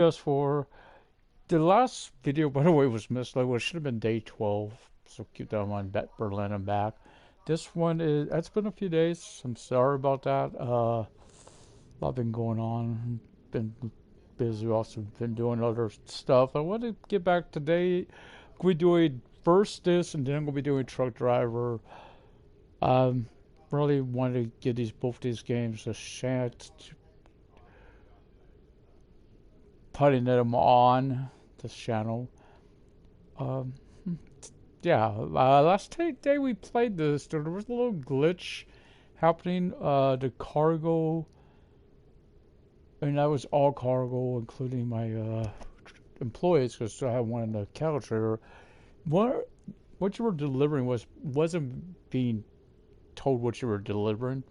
PS4. The last video, by the way, was missed. Like, well, it should have been day 12. So keep that in mind. Berlin and back. This one is. It's been a few days. I'm sorry about that. A lot been going on. Been busy. Also been doing other stuff. I want to get back today. We doing first this, and then I'm gonna be doing truck driver. Um, really want to get both these games a chance to putting them on this channel. Um, yeah, last day we played this, there was a little glitch happening. The cargo, and that was all cargo, including my employees, because I had one in the cattle trailer. What you were delivering wasn't being told what you were delivering.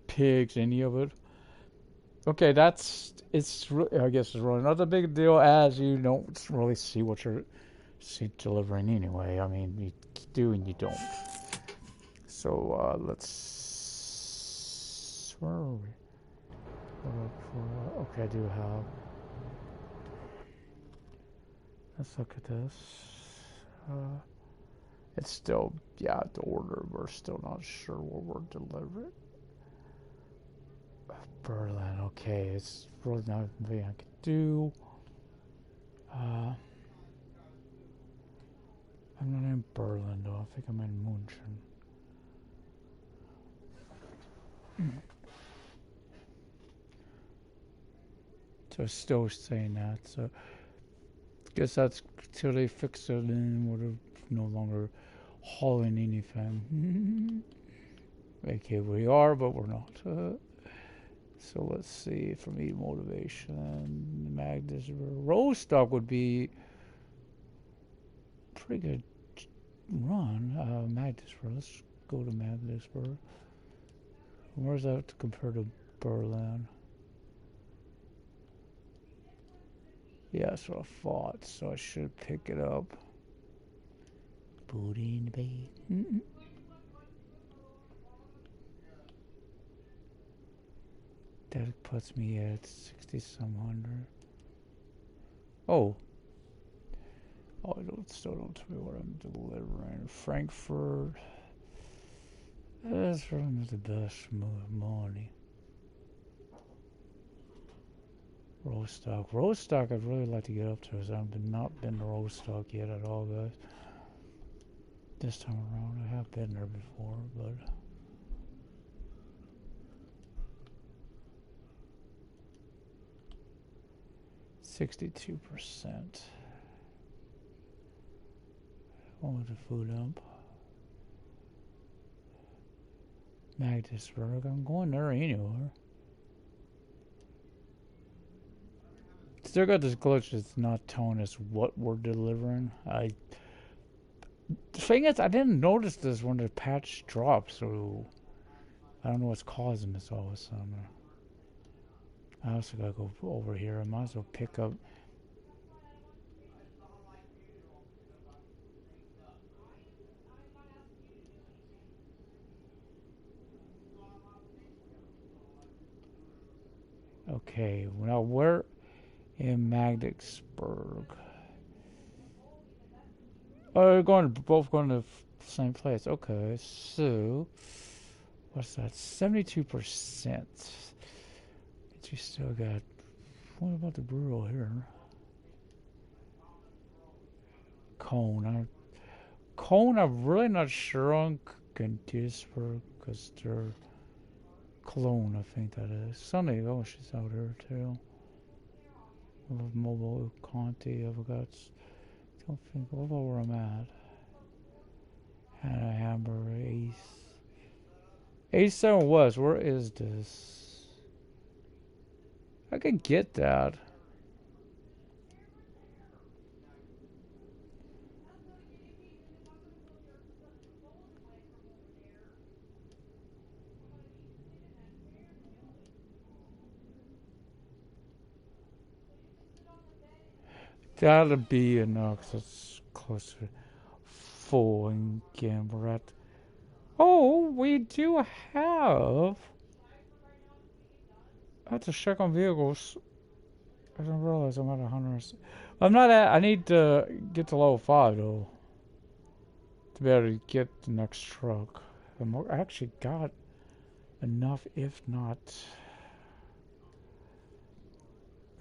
Pigs, any of it. Okay, I guess it's really not a big deal as you don't really see what you're delivering anyway. I mean, you do and you don't. So let's. Where are we? Okay, I do have. Let's look at this. It's still, yeah, the order. We're still not sure what we're delivering. Berlin, okay, it's really not anything I could do. I'm not in Berlin though. I think I'm in München. So it's still saying that. So I guess that's till they fix it and we're no longer hauling anything. Okay, we are, but we're not. So let's see. For me, motivation, Magnus, roll stock would be pretty good run. Magdeburg. Let's go to Magdeburg. Where's that compared to Berlin? Yeah, that's what I thought. So I should pick it up. Booty in the bay. That puts me at 60 some hundred. Oh. Oh, still don't tell me what I'm delivering. Frankfurt. That's really not the best money. Rostock I'd really like to get up to, because I've not been to Rostock yet at all, guys. This time around, I have been there before, but 62%. Only the food up. Magdeburg, I'm going there anywhere. Still got this glitch that's not telling us what we're delivering. The thing is, I didn't notice this when the patch dropped, so I don't know what's causing this all of a sudden. I also gotta go over here. I might as well pick up. Okay, now we're in Magdeburg. Oh, we're both going to the same place. Okay, so what's that? 72%. But you still got. What about the brewery here? Cone, I'm really not sure on Guntisburg because they're Cologne, I think that is. Sunday, oh, she's out here too. I love Mobile Conti. I've got. Don't think. What about where I'm at? Hannah Hamburger Ace. 87 West. Where is this? I could get that. That'll be enough, 'cause it's close to full, and again, we're at. Oh, we do have. I have to check on vehicles. I don't realize I'm at 100. I'm not at. I need to get to level 5 though to be able to get the next truck. I actually got enough, if not.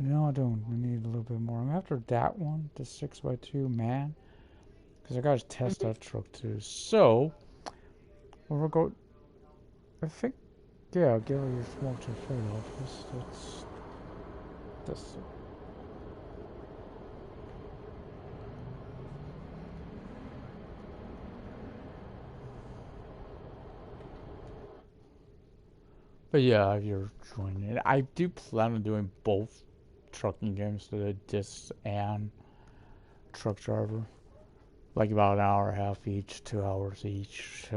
No, I don't. I need a little bit more. I'm after that one, the 6x2 man, because I gotta test that truck too. So we'll go. I think, yeah, I'll give her your smoke to trade off. This. But yeah, if you're joining it, I do plan on doing both trucking games, so the disc and truck driver, like about an hour and a half each, 2 hours each.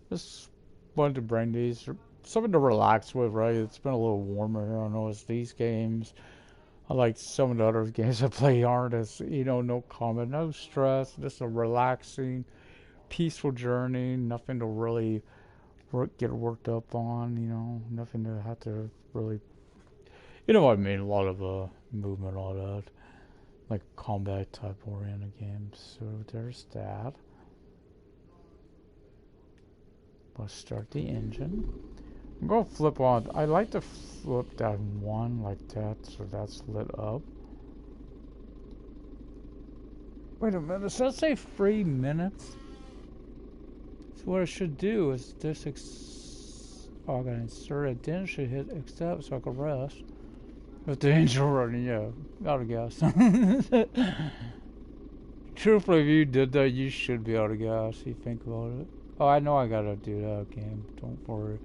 Just wanted to bring these something to relax with, right? It's been a little warmer here. I know it's these games. I like some of the other games I play aren't as, no comment, no stress, just a relaxing, peaceful journey, nothing to really get worked up on, nothing to have to really, you know what I mean, a lot of movement, all that, like combat type oriented games. So there's that. Let's start the engine. I'm going to flip on. I like to flip that one like that, so that's lit up. Wait a minute, does that say 3 minutes? So what I should do is this I gotta insert it, then should hit accept so I can rest. With the engine running, yeah, gotta guess. Truthfully, if you did that, you should be able to guess. You think about it. Oh, I know I gotta do that game. Don't worry.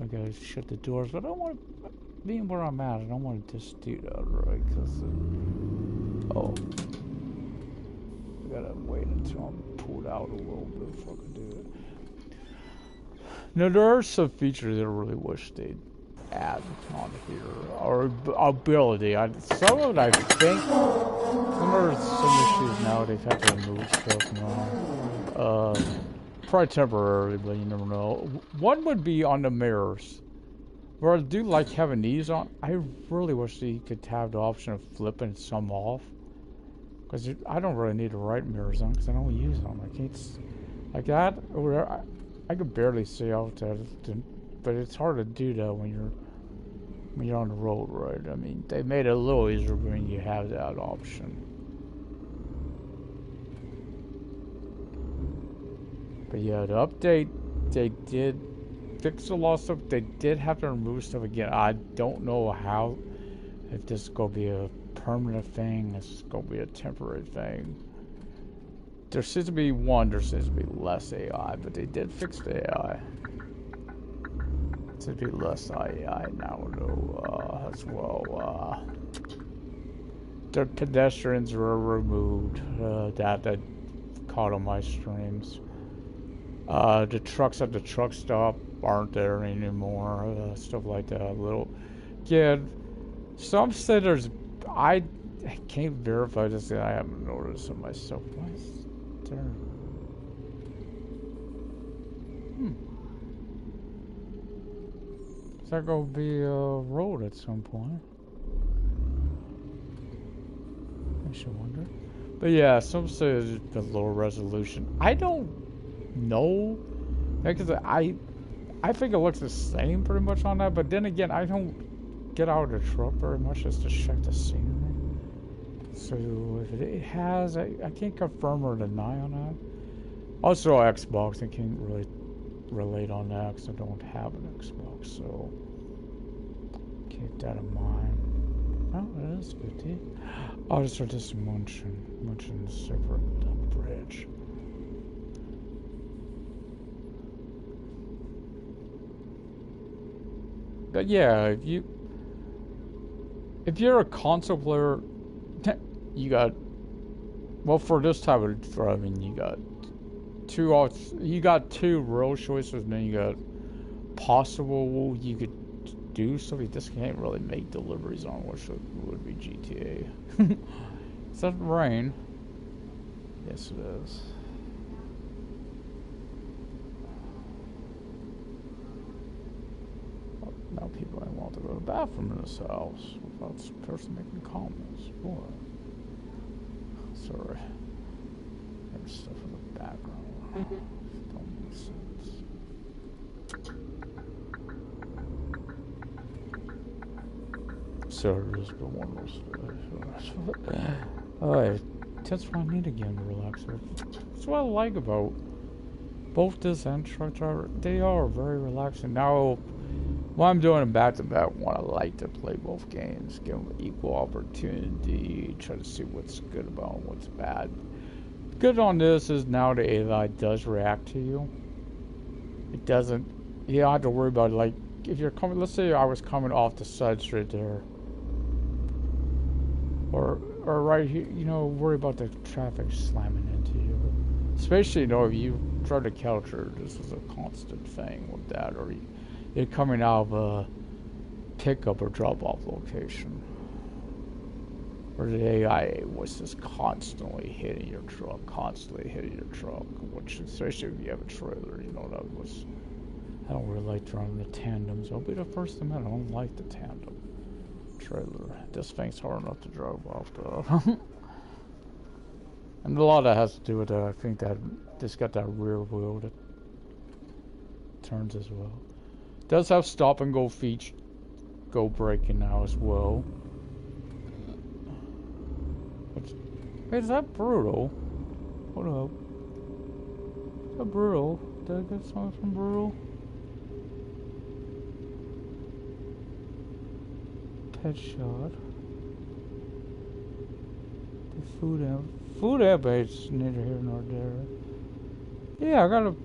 I gotta shut the doors, but I don't want to. Being where I'm at, I don't want to just do that, right? Because I gotta wait until I'm pulled out a little bit before I can do it. Now there are some features that I really wish they'd add on here, or ability. Some of it I think. There's some issues now. They've had to remove stuff now. Probably temporarily, but you never know. One would be on the mirrors. Where I do like having these on. I really wish you could have the option of flipping some off. Because I don't really need the right mirrors on because I don't use them. I can't. Like that, or I could barely see out there. But it's hard to do that when you're on the road, right? I mean, they made it a little easier when you have that option. But yeah, the update, they did fix a lot of stuff. They did have to remove stuff again. I don't know how, if this is going to be a permanent thing, if it's going to be a temporary thing. There seems to be less AI, but they did fix the AI. To be less AI now, though, as well. The pedestrians were removed, that caught on my streams. The trucks at the truck stop aren't there anymore, stuff like that. Some say I can't verify this, I haven't noticed it myself. Why is there? Is that going to be a road at some point? I should wonder. But yeah, some say it's a lower resolution. I don't know. Because I think it looks the same pretty much on that. But then again, I don't get out of the truck very much just to check the scenery. So if it has, I can't confirm or deny on that. Also, Xbox, I can't really relate on that because I don't have an Xbox, so keep that in mind. Oh, it is 50. I'll just start this munching separate the bridge. But yeah, if you're a console player, you got, well, for this type of driving, you got two real choices, and then you got possible you could do stuff. You just can't really make deliveries on, which would be GTA. Is that rain? Yes, it is. Oh, now people don't want to go a bathroom in this house without this person making comments. What? Sorry. There's stuff in the background. Don't make sense. Sorry, this has been one of those days. Alright, that's what I need again to relax. That's what I like about both this and Truck Driver. They are very relaxing. Now, while I'm doing them back to back, I like to play both games, give them equal opportunity, try to see what's good about them, what's bad. Good on this is now the AI does react to you. It doesn't, you don't have to worry about it. Like, if you're coming, let's say I was coming off the side street there, or right here, you know, worry about the traffic slamming into you. Especially, you know, if you drive to Kelcher, this is a constant thing with that, or you're coming out of a pickup or drop-off location, or the AI was just constantly hitting your truck, which, especially if you have a trailer, you know, that was, I don't really like driving the tandems. I'll be the first to admit, I don't like the tandem trailer. This thing's hard enough to drive off, though. And a lot of that has to do with that. I think that it's got that rear wheel that turns as well. It does have stop and go feature, go braking now as well. Wait, is that brutal? Hold up. Is that brutal? Did I get something from brutal? Pet shot. The food app is neither here nor there. Yeah, I got a.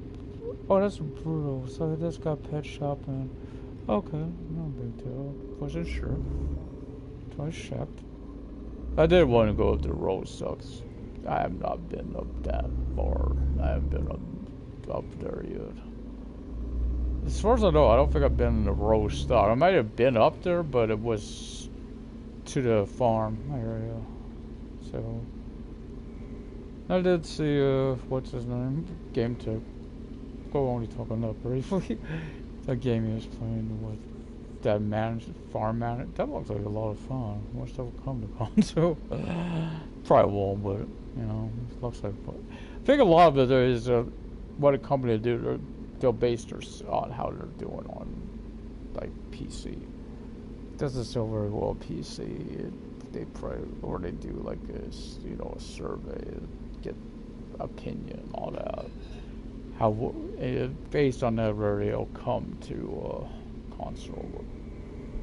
Oh, that's brutal. So I just got pet shop and. Okay, no big deal. Wasn't sure. So I checked. I did want to go up the road sucks. I have not been up that far. I haven't been up there yet. As far as I know, I don't think I've been in the road stock. I might have been up there, but it was to the farm area. So I did see what's his name? Game Tip. Go only talking up briefly. That game he was playing with that farm manager. That looks like a lot of fun. What stuff will come to console? Probably won't, but you know, it looks like fun. I think a lot of it is what a company do. They'll base their on how they're doing on like PC. It doesn't sell very well PC. They probably, or they do like this, you know, a survey, get opinion, all that. How based on that, where they'll come to console.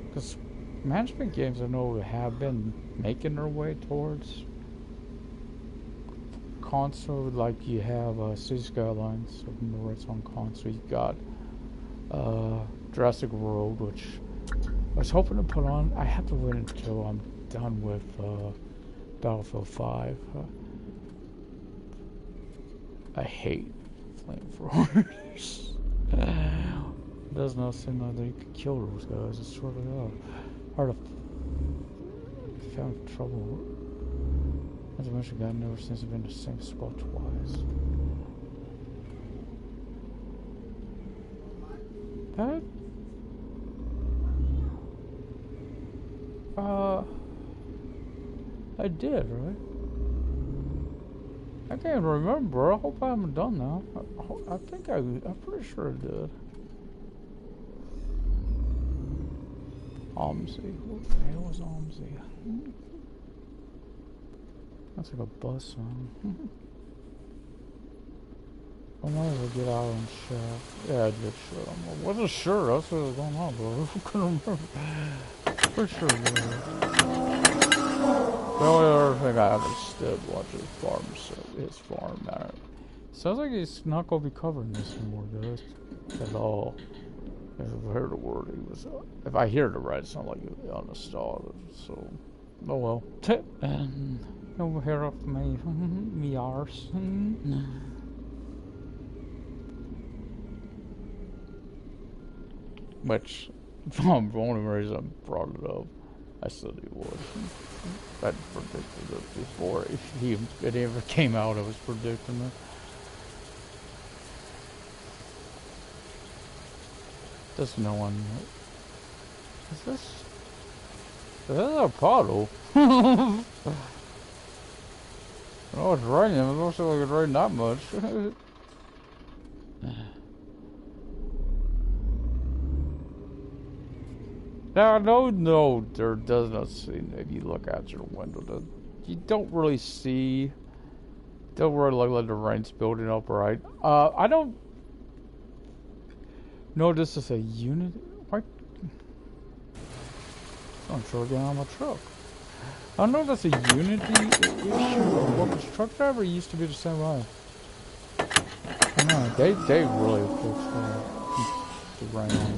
Because management games I know have been making their way towards console. Like you have City Skylines, where it's on console. You got Jurassic World, which I was hoping to put on. I have to wait until I'm done with Battlefield 5. I hate flamethrowers. It does not seem like they could kill those guys. It's sort of hard to found trouble. As I mentioned, God never seems to be in the same spot twice. That I did, right? I can't remember. I hope I haven't done that. I think I'm pretty sure I did. Omzi. What the hell was Omzi? That's like a bus song. I might as well get out and shut. Yeah, I did shut. I wasn't sure. That's what was going on, bro. I couldn't remember. Pretty sure I did. The only other thing I understood watching his farm matter. Sounds like he's not going to be covering this anymore, guys. At all. If I heard a word, he was. If I hear it right, it sounds like he was on the stall. So, oh well. Over here up me, me arse. Which, the only reason I brought it up, I said he would. I predicted it before it ever came out. I was predicting it. Does no one? Is this? Is that a puddle? Oh, it's raining. It looks like it's raining that much. Now, no, there does not seem, if you look out your window, you don't really see, don't really look like the rain's building up, right? I don't know this is a unit. Why? I'm sure again on my truck. I don't know if that's a Unity issue or what, this truck driver used to be the same way. I know, they really fixed the rain on there.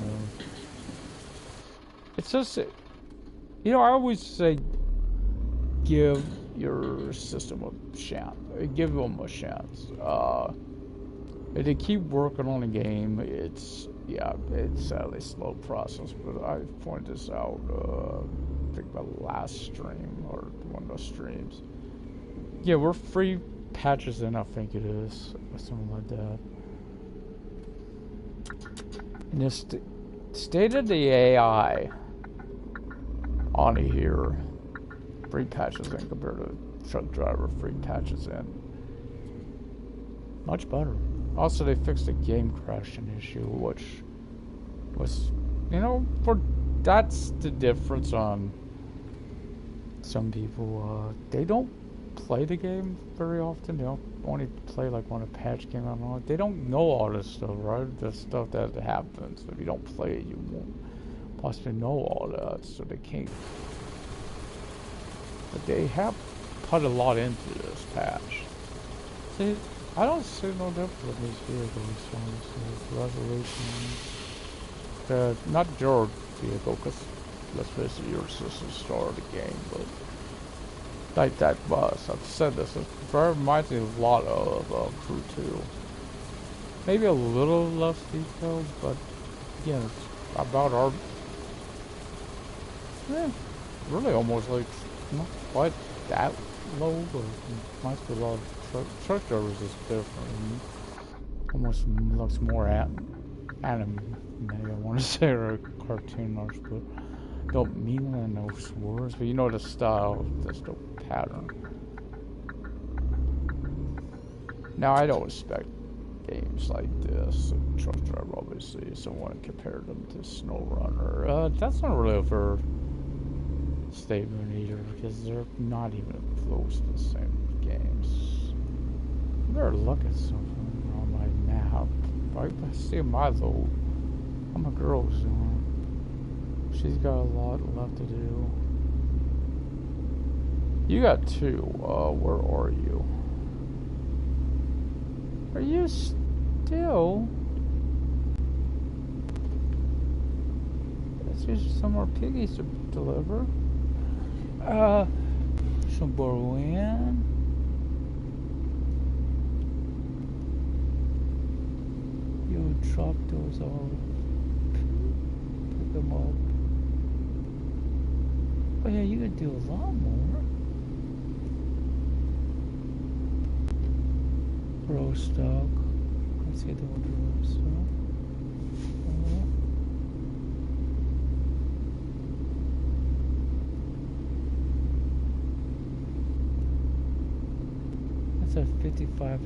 It's just, you know, I always say give your system a chance. Give them a chance. If they keep working on a game, it's a slow process, but I pointed this out, I think my last stream, or one of those streams. Yeah, we're 3 patches in, I think it is, or something like that. And this state of the AI on here, 3 patches in compared to truck driver 3 patches in. Much better. Also, they fixed the game crashing issue, which was, you know, that's the difference on some people. They don't play the game very often. They don't only play like when a patch came out. They don't know all this stuff, right? The stuff that happens. If you don't play it, you won't possibly know all that, so they can't. But they have put a lot into this patch. See, I don't see no difference with these vehicles, honestly. Resolution. Not your vehicle, because let's face it, yours is the start of the game, but like that bus, I've said this, it reminds me a lot of Crew 2. Maybe a little less detailed, but again, it's about our, really almost like, not quite that low, but it might be a lot of truck drivers is different. Almost looks more anime, I want to say, or cartoonish, but don't mean that in those words, but you know the style, the pattern. Now, I don't expect games like this, truck driver obviously, so I want to compare them to SnowRunner. That's not really a fair statement either, because they're not even close to the same games. I better look at something on my map. I see my load. How my girl's doing. She's got a lot left to do. You got 2. Where are you? Are you still? Let's use some more piggies to deliver. Some Borwin. You drop those off. Pick them up. Oh yeah, you could do a lot more. Row stock. Let's get the one row stock. That's at 55%.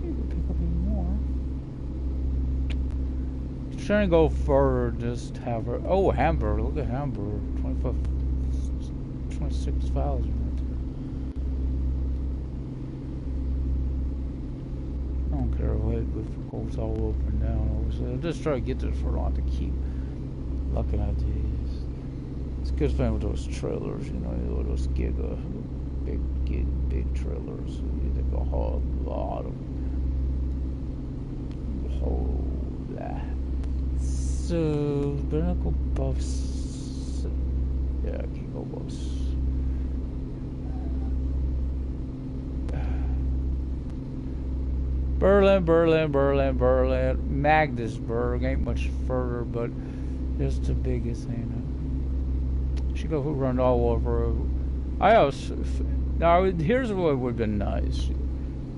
You could pick up even more. Trying to go further, just have her. Oh, Hamburg! Look at Hamburg. 26,000 right there. I don't care what it goes all up and down. So I'm just trying to get this for long to keep looking at these. It's a good thing with those trailers, you know, those big trailers. They go a whole lot of that. So, vertical buffs. Yeah, I can go buffs. Berlin. Magdeburg ain't much further, but it's the biggest, ain't it? She go run all over. Now, here's what would have been nice.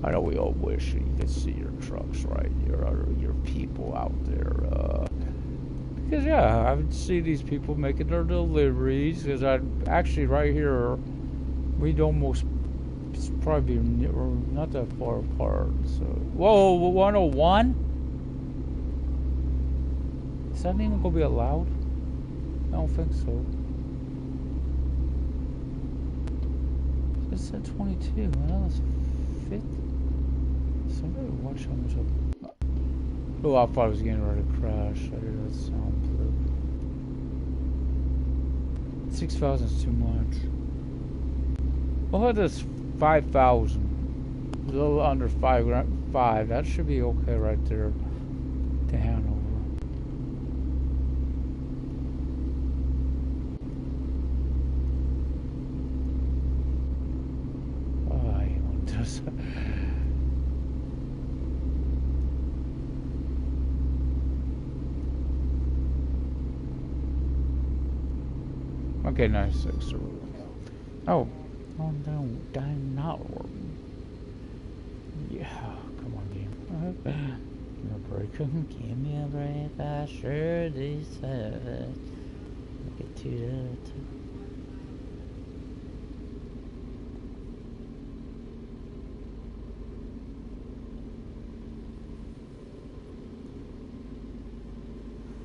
I know we all wish you could see your trucks, right? Your people out there. because yeah, I would see these people making their deliveries. Because I actually right here, we'd almost probably be not that far apart. So whoa, 101. Is that even gonna be allowed? I don't think so. It said 22. Well, that's 50. Somebody watch how much I... Oh, I thought I was getting ready to crash. I did that sound blue. 6,000 is too much. Well, this 5,000. A little under 5. That should be okay right there to hand over. Oh, I want this. Okay, nice. Oh, no, I'm not working. Yeah, come on, game. Give me a break. Give me a break. I sure deserve it. Get to that.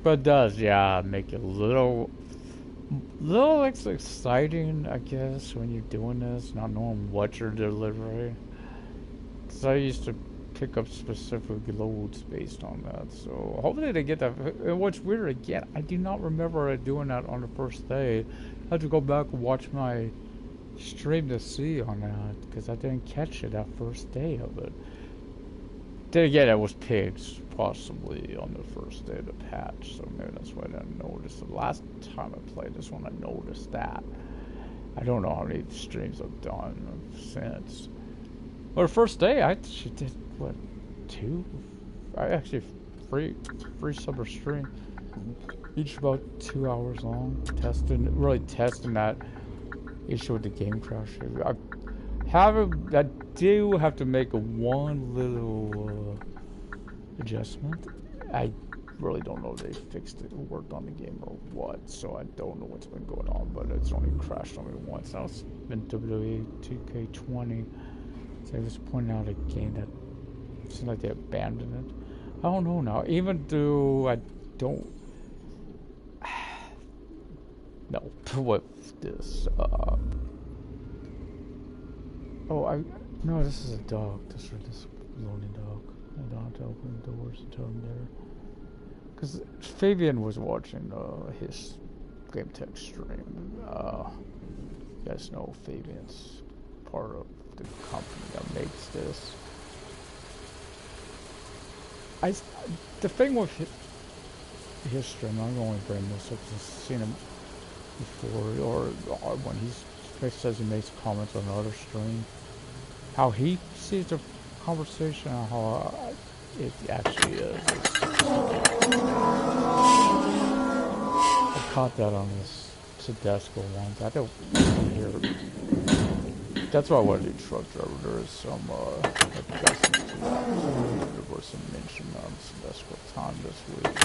But it does, yeah, make it a little less exciting, I guess, when you're doing this, not knowing what you're delivering. Because I used to pick up specific loads based on that, so hopefully they get that. And what's weird again, I do not remember doing that on the first day. I had to go back and watch my stream to see on that, because I didn't catch it that first day of it. Then again, it was pigs, possibly, on the first day of the patch, so maybe that's why I didn't notice. The last time I played this one, I noticed that. I don't know how many streams I've done since. Well, the first day, I actually did, what, 2? I actually free summer stream. Each about 2 hours long, really testing that issue with the game crash. I do have to make one little adjustment. I really don't know if they fixed it or worked on the game or what, so I don't know what's been going on, but it's only crashed on me once. Now it's been WWE 2K20, so I was pointing out a game that seems like they abandoned it. I don't know now, even though I don't... No, what's this? Oh, no, this is a dog. This is this loading dog. I don't have to open the doors and tell him there. Because Fabian was watching his Game Tech stream. You guys know Fabian's part of the company that makes this. The thing with his stream, I'm going to bring this up because I've seen him before, or when he says he makes comments on another stream. How he sees the conversation and how it actually is. I caught that on this Tedesco once. I don't hear. That's why I want to do truck driver. There is some adjustment to that. There was some mention on Tedesco time this week.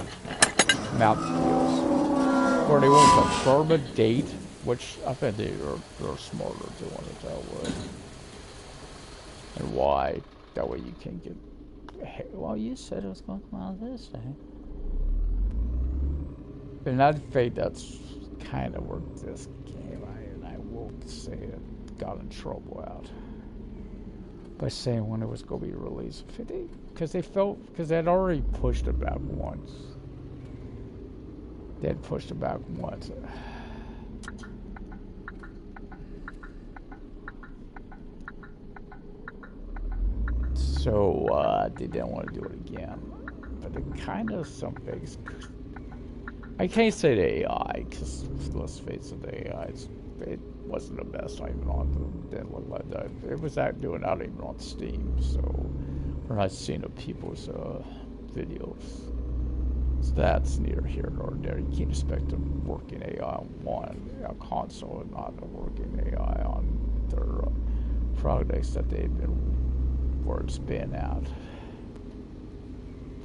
Map deals. Where they won't confirm a date, which I think they're smarter doing it that way. And why? That way you can get... Hey, well, you said it was going to come out this day. And I think that's kind of where this game, and I will say it, got in trouble out. By saying when it was going to be released. Because they had already pushed it back once. They had pushed it back once. So, they didn't want to do it again. But it kind of, some things... I can't say the AI, because let's face it, the AI, it wasn't the best even on the... Didn't look like that. It was doing that even on Steam, so... We're not seeing the people's videos. So that's neither here nor there. You can't expect a working AI on one console and not a working AI on their projects that they've been... Where it's been out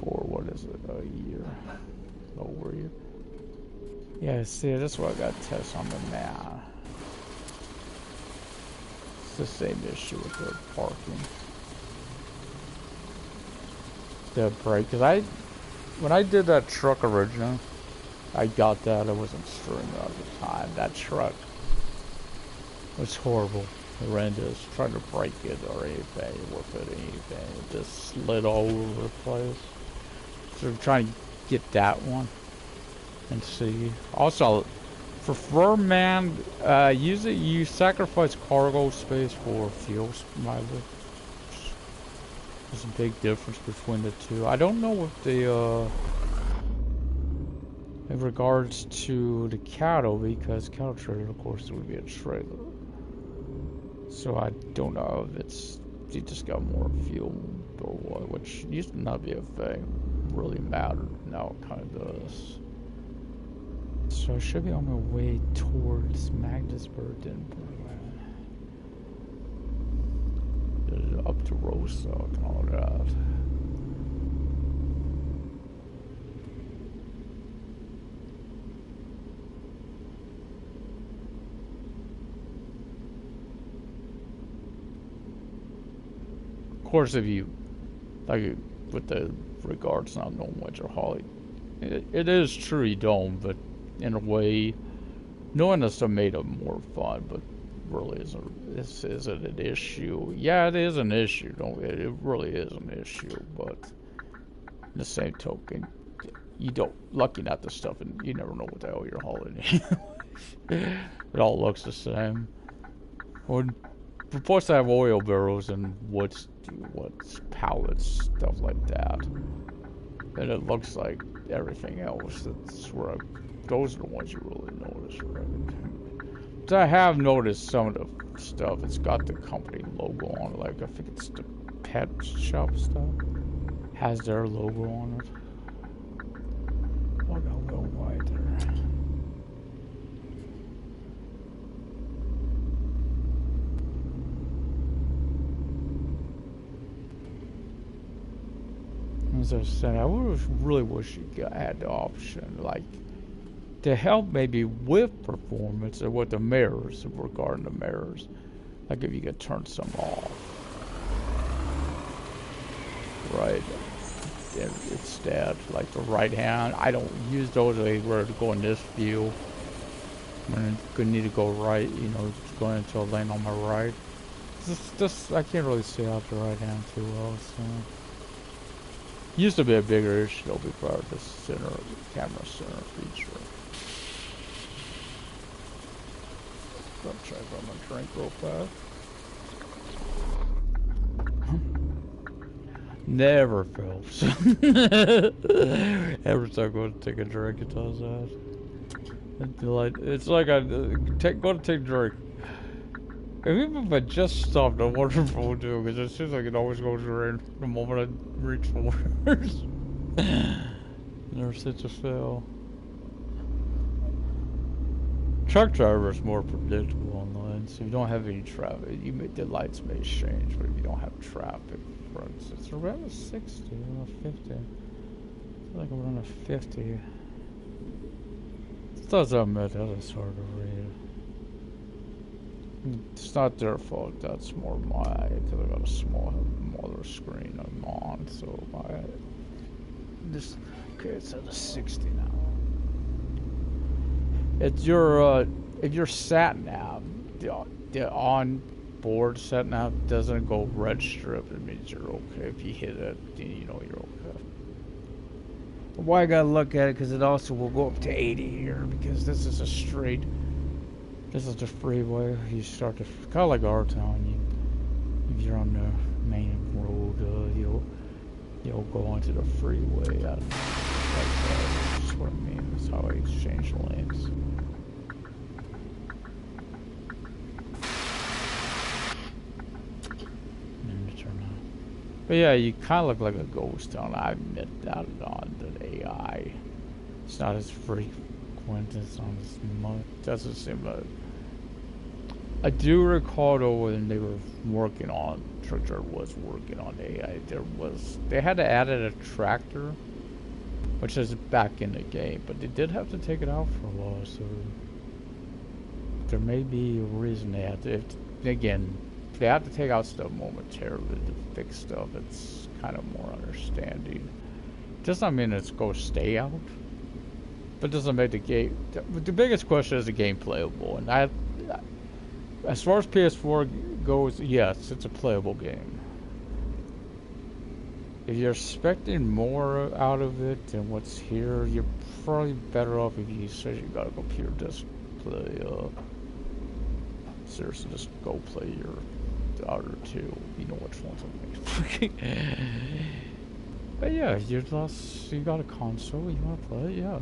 for, what is it, a year? Over a year? Yeah, see, that's what I got to test on the man. It's the same issue with the parking. The brake, because when I did that truck originally, I got that. I wasn't steering it at the time. That truck was horrible, horrendous. Trying to break it or anything, with it, anything. It just slid all over the place. So I'm trying to get that one and see. Also, for Furman, usually you sacrifice cargo space for fuel mileage. There's a big difference between the two. I don't know if the in regards to the cattle, because cattle trailer, of course, it would be a trailer. So I don't know if it's you just got more fuel or what, which used to not be a thing. Really mattered. Now it kind of does. So I should be on my way towards Magdeburg and up to Rostock and all that. Of course, if you like with the regards not knowing what you're hauling, it is true you don't, but in a way, knowing this made it more fun, but really this isn't an issue. Yeah, it is an issue. It really is an issue, but in the same token, you don't looking at the stuff and you never know what the hell you're hauling. It all looks the same. We're supposed to have oil barrels and what's pallets, stuff like that. And it looks like everything else. That's where those are the ones you really notice, right? So I have noticed some of the stuff. It's got the company logo on it. Like I think it's the pet shop stuff. Has their logo on it. Oh, I got a little wide there. As I was saying, I really wish you had the option, like, to help maybe with performance or with the mirrors, regarding the mirrors. Like if you could turn some off. Right. Instead, like the right hand, I don't use those anywhere to go in this view. I'm gonna need to go right, going into a lane on my right. Just I can't really see out the right hand too well, so. Used to be a bigger issue though before the camera center feature. Gotta try to run my drink real fast. Never fails. Every time I go to take a drink, it does that. It's like I go to take a drink. And even if I just stopped, I wonder if I would do it, because it seems like it always goes right the moment I reach for words. Never seems to fail. Truck driver is more predictable online, so if you don't have any traffic, the lights may change, but if you don't have traffic, for instance, it's around a 60 or a 50. I feel like I'm around a 50. It does admit that it's hard to read. It's not their fault, that's more my, because I got a smaller screen I'm on, so okay, it's at a 60 now. It's if your sat nav, the on board sat nav doesn't go red strip, it means you're okay. If you hit it, then you know you're okay. But why I gotta look at it, because it also will go up to 80 here, because this is a straight. This is the freeway. You start to kind of like our town. If you're on the main road, you'll go onto the freeway. Like that. That's what I mean. That's how I exchange lanes. But yeah, you kind of look like a ghost town. I admit that on the AI. It's not as frequent. It's not as much. Doesn't seem like. I do recall though when they were working on Tractor was working on AI. They had to add a tractor which is back in the game, but they did have to take it out for a while, so there may be a reason they had to. Again, if they have to take out stuff momentarily to fix stuff, it's kind of more understanding. Does not mean it's going to stay out, but doesn't make the game. The biggest question is the game playable, and as far as PS4 goes, yes, it's a playable game. If you're expecting more out of it than what's here, you're probably better off if you say you got a computer display. Seriously, just go play your other two. You know which ones I mean. But yeah, you got a console. You want to play it? Yeah,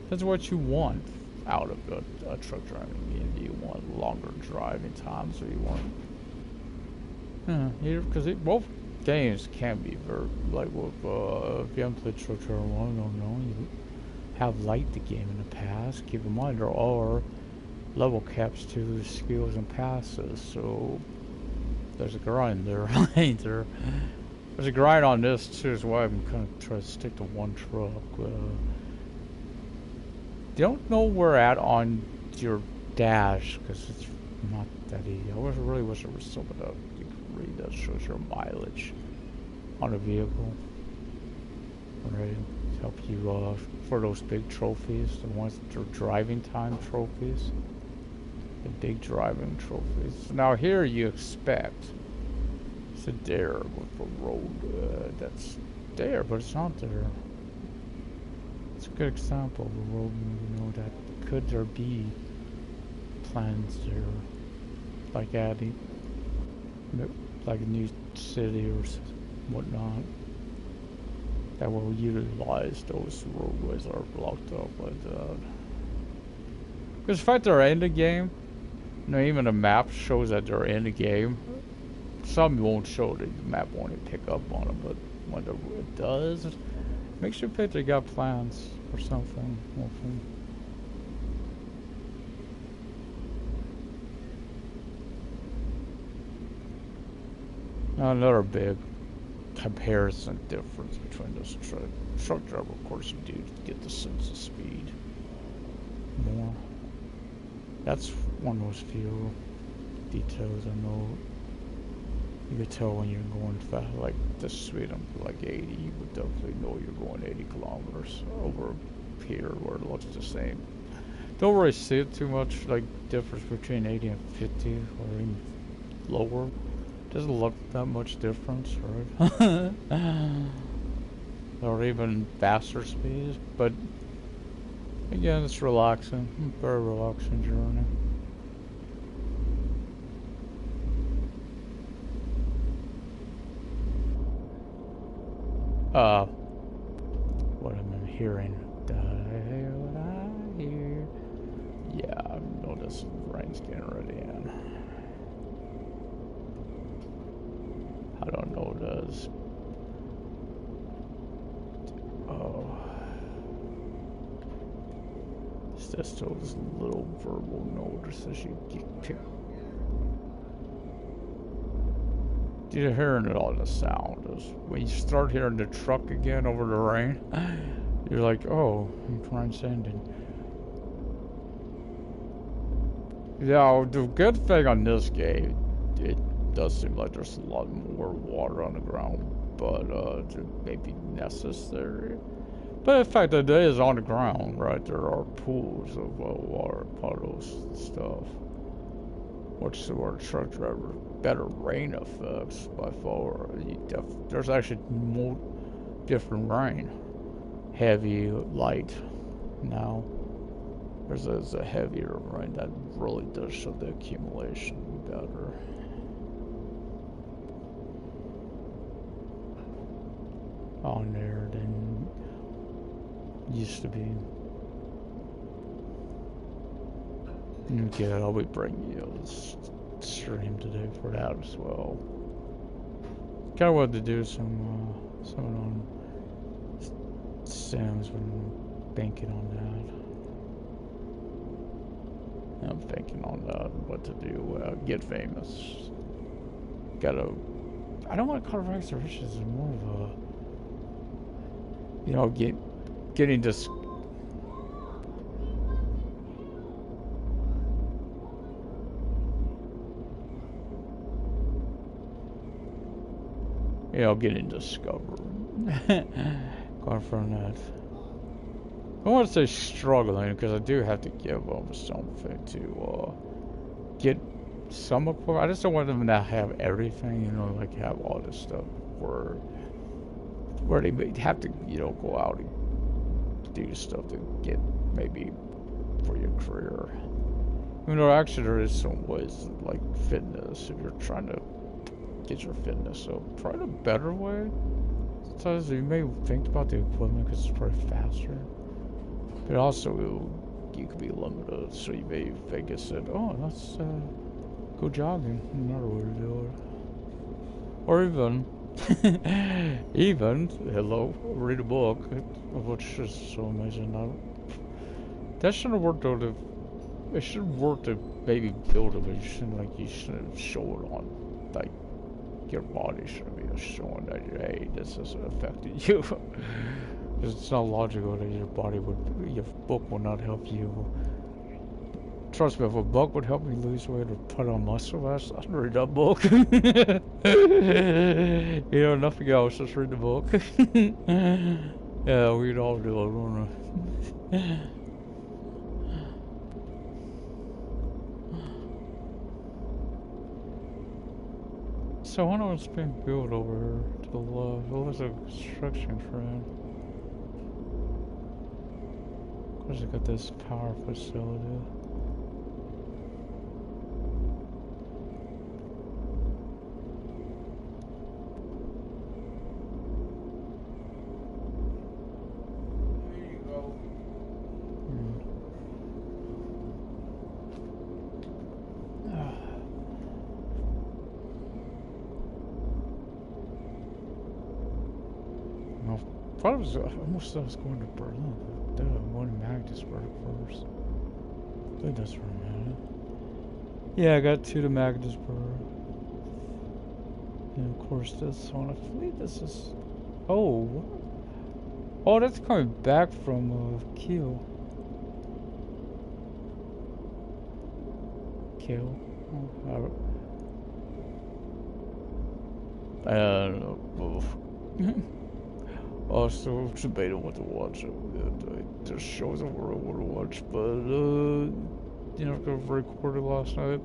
that's what you want out of a truck driving game. Do you want longer driving times, or you want? Because both games can be very, like, with, if you haven't played truck driving long, you have liked the game in the past. Keep in mind there are level caps to the skills and passes, so there's a grind there. There's a grind on this too, is why I'm kind of trying to stick to one truck. Don't know where at on your dash, because it's not that easy. I really wish there was some of that you could read that shows your mileage on a vehicle. Right, to help you for those big trophies, the ones that are driving time trophies, the big driving trophies. Now here you expect it's a dare with the road that's there, but it's not there. It's a good example of a road, that could there be plans there, like adding, like a new city or whatnot, that will utilize those roadways that are blocked up like that. Because the fact they're in the game, even the map shows that they're in the game. Some won't show, the map won't even pick up on them, but when it does, it makes you think they got plans or something. Another big comparison difference between this truck driver, of course, you do get the sense of speed more. That's one of those few details I know. You could tell when you're going fast, like this speed, I'm like 80, you would definitely know you're going 80 kilometers over here where it looks the same. Don't really see it too much, like difference between 80 and 50 or even lower. Doesn't look that much difference, right? Or even faster speeds, but again, it's relaxing, very relaxing journey. What am I hearing? What I hear? Yeah, I've noticed rain's getting ready in. I don't know what it is. Oh. It's just those little verbal notices you get picked. You're hearing it all, the sound is when you start hearing the truck again over the rain, you're like, oh, I'm transcending. Yeah, the good thing on this game, it does seem like there's a lot more water on the ground, but it may be necessary. But the fact that it is on the ground, right, there are pools of water, puddles, and stuff. Which is where truck driver better rain effects by far. There's actually more different rain, heavy, light. Now there's a heavier rain that really does show the accumulation better. On there than used to be. Okay, I'll be bringing you this stream today for that as well. Kind of wanted to do some on Sims when I'm banking on that. I'm thinking on what to do. Get famous. I don't want to call it rags to riches. It's more of a, get getting this. Getting discovered. Going from that. I want to say struggling because I do have to give up something to get some equipment. I just don't want them to have everything, like have all this stuff where they may have to, go out and do stuff to get maybe for your career. Actually there is some ways like fitness if you're trying to get your fitness up. Probably a better way. Sometimes you may think about the equipment because it's probably faster. But also, you could be limited, so you may think it said, oh, let's go jogging. Another way to do it. Or even, hello, read a book, which is so amazing. That shouldn't work though. It should work to maybe build it, but you shouldn't show it on, like, your body shouldn't be showing that, hey, this is affecting you. It's not logical that your book will not help you. Trust me, if a book would help me lose weight or put on muscle mass, I'd read that book. Nothing else, just read the book. Yeah, we'd all do it, wouldn't we? So I wonder what's being built over here to the left. Well, there's a construction train. Of course, I got this power facility. There you go. Probably almost thought I was going to Berlin, but I'm going to Magdeburg first. I think that's where I'm at. Yeah, I got to Magdeburg. And of course this one, I believe this is... Oh, what? Oh, that's coming back from Kiel. Kiel? Oh, I don't know. Also, debating what to watch. There's shows that I want to watch, but I recorded last night.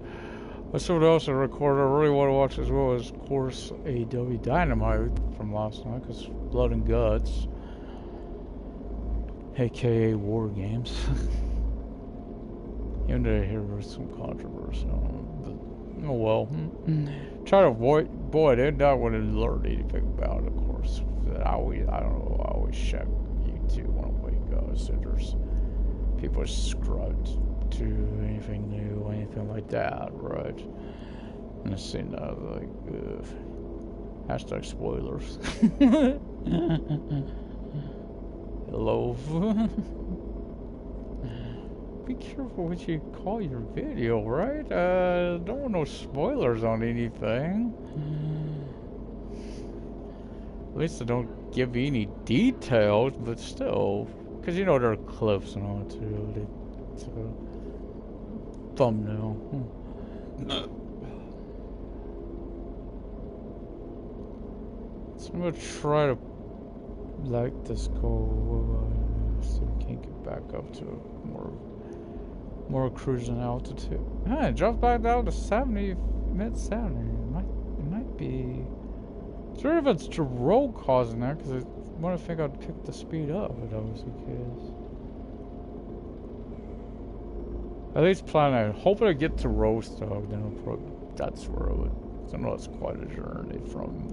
Something else I recorded I really want to watch as well is, of course, AEW Dynamite from last night, because Blood and Guts, aka War Games. Even though here was some controversy on it, but oh well. Try to avoid it. I want to learn anything about it, of course. I always check YouTube when I wake up. So there's people subscribed to anything new, anything like that, right? And I seen that, like, hashtag spoilers. Hello. Be careful what you call your video, right? Don't want no spoilers on anything. At least I don't give you any details, but still. Because there are clips and all too. It's a thumbnail. So I'm going to try to let this go. So we can get back up to more cruising altitude. It drops back down to 70, mid-70. It might be... Sure if it's the road causing that, because I want to think I'd pick the speed up, but obviously is. At least planning, hoping to get to Rostock, then that's where I would. I know it's quite a journey from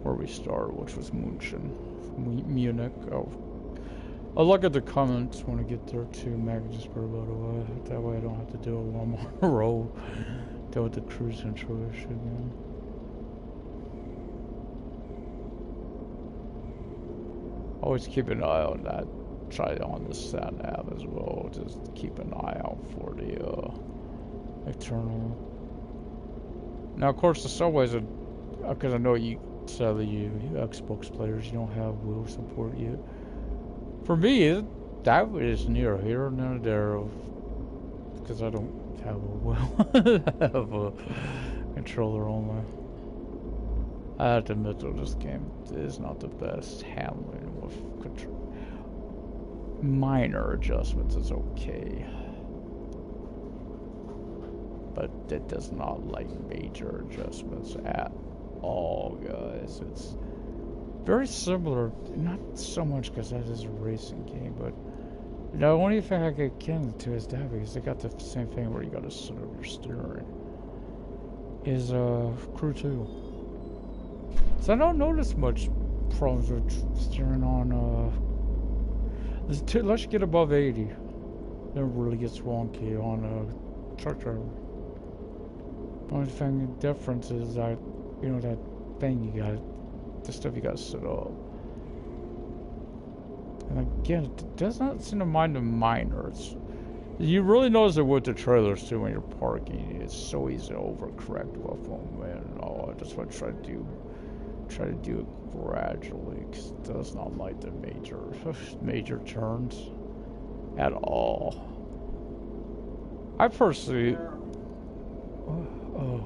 where we started, which was Munich. I'll look at the comments when I get there to Magdeburg, by the way. That way I don't have to do a one more road. Deal with the cruise control issue again. Always keep an eye on that. Try on the sat nav as well. Just keep an eye out for the external. Now, of course, the subways are, because I know you, sadly, you Xbox players, you don't have wheel support yet. For me, that is near here, near there, because I don't have have a controller on my. I have to admit though, this game is not the best handling with control. Minor adjustments is okay, but it does not like major adjustments at all, guys. It's very similar, not so much because that is a racing game, but the only thing I could get into is that because they got the same thing where you got to set up your steering. Is Crew 2. So I don't notice much problems with steering on unless you get above 80. Then it really gets wonky on a truck driver. The only thing difference is that, you know, that thing you got, the stuff you got to set up. And again, it does not seem to mind the minors. You really notice it with the trailers too when you're parking. It's so easy to overcorrect with them, and I just want to try to do it gradually because it does not like the major turns at all. I personally, oh.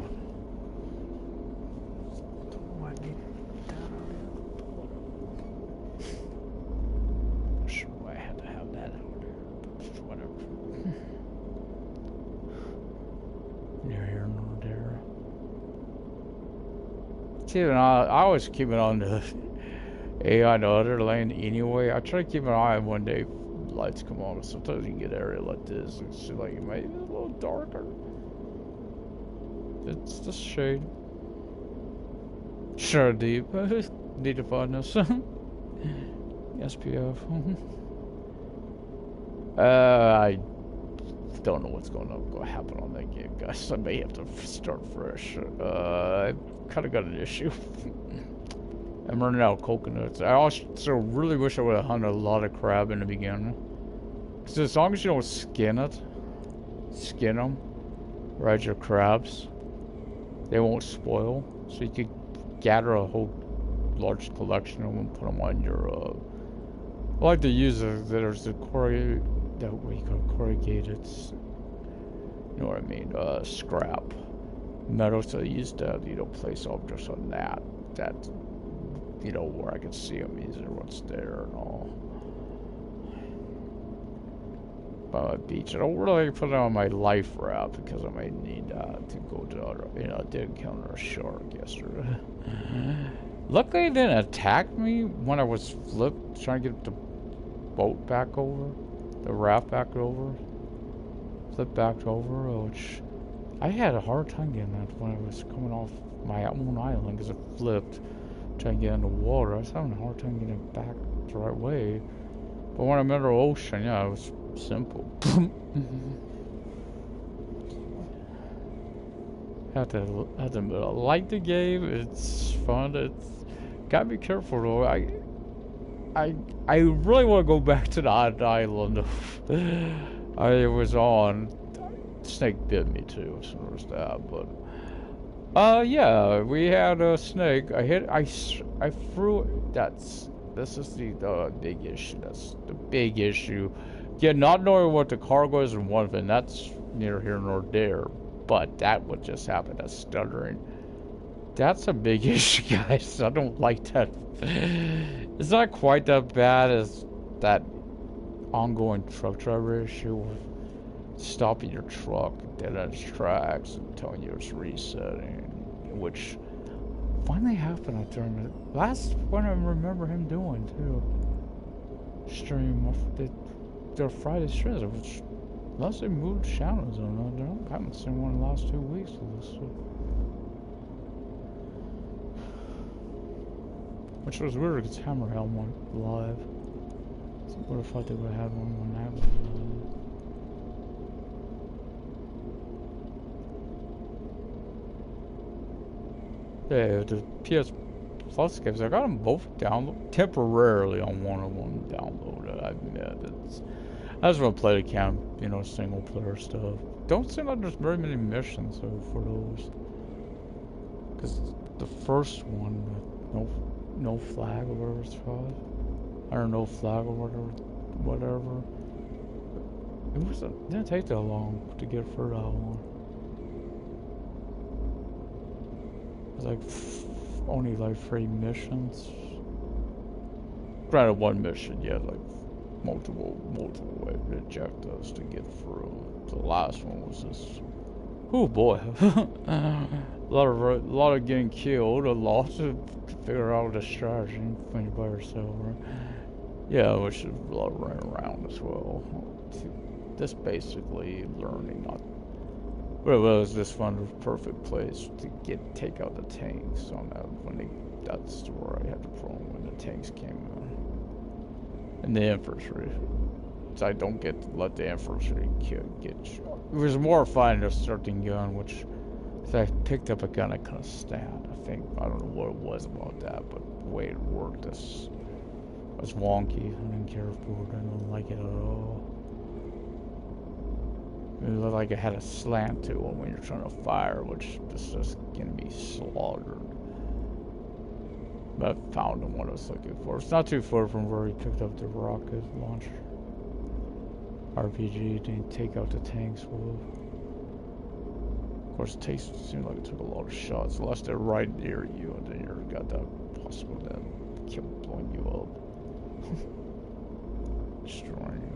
And I always keep it on the AI on the other lane anyway. I try to keep an eye on when they lights come on. Sometimes you get an area like this, it's like it might be a little darker. It's the shade. Sure, deep. Need to find this. SPF. I don't know what's going to happen on that game, guys. I may have to start fresh. I kind of got an issue. I'm running out of coconuts. I also really wish I would have hunted a lot of crab in the beginning. Because as long as you don't skin them, ride your crabs, they won't spoil. So you could gather a whole large collection of them and put them on your, I like to use there's the corrugated, what you call corrugated, you know what I mean, scrap metal. So I use that, you know, place objects on that, you know, where I can see them easier, what's there and all. By my beach, I don't really put it on my life raft because I might need to go to other, you know, I did encounter a shark yesterday. Luckily it didn't attack me when I was trying to get the boat back over, the raft back over, flip back over, which I had a hard time getting that when I was coming off my own island because it flipped, trying to get in the water. I was having a hard time getting it back the right way. But when I'm in the ocean, yeah, it was simple. have to like the game. It's fun. It's gotta be careful though. I really want to go back to the island I was on. Snake bit me too, so there's that. But yeah, we had a snake. I threw it. This is the big issue. That's the big issue. Yeah, not knowing what the cargo is and one thing, that's neither here nor there. But that would just happen, that stuttering. That's a big issue, guys. I don't like that. It's not quite that bad as that ongoing truck driver issue with stopping your truck dead at its tracks and telling you it's resetting, which finally happened during the last one I remember him doing too. Stream their Friday streams, which unless they moved channels or not, I haven't seen one in the last 2 weeks of this. So. Which was weird because Hammerhelm went live. So what if I thought they would have one when that was live. Yeah, the PS Plus games, I got them both downloaded temporarily on one of them downloaded. I admit I just want to play the camp, you know, single player stuff. Don't seem like there's very many missions though for those. Because the first one, no flag or whatever it's called. I don't know, flag or whatever whatever. It didn't take that long to get through that one. It was like only like 3 missions. Granted, one mission, you had like multiple objectives to get through. The last one was just, oh boy, a lot of getting killed, a lot to figure out the strategy when you're by yourself, right? Yeah, we should a lot of running around as well. Just basically learning not. Well, it was this one perfect place to take out the tanks on that that's where I had the problem when the tanks came in. And the infantry. So I don't let the infantry get shot. It was more fun to starting gun, which I picked up a gun I couldn't stand. I don't know what it was about that, but the way it worked was wonky. I didn't care for it. I didn't like it at all. It looked like it had a slant to it when you're trying to fire, which is just gonna be slaughtered. But I found him what I was looking for. It's not too far from where he picked up the rocket launcher. RPG didn't take out the tanks with. Of course, it seemed like it took a lot of shots, unless they're right near you, and then you've got that possible that kill blowing you up. Destroying you.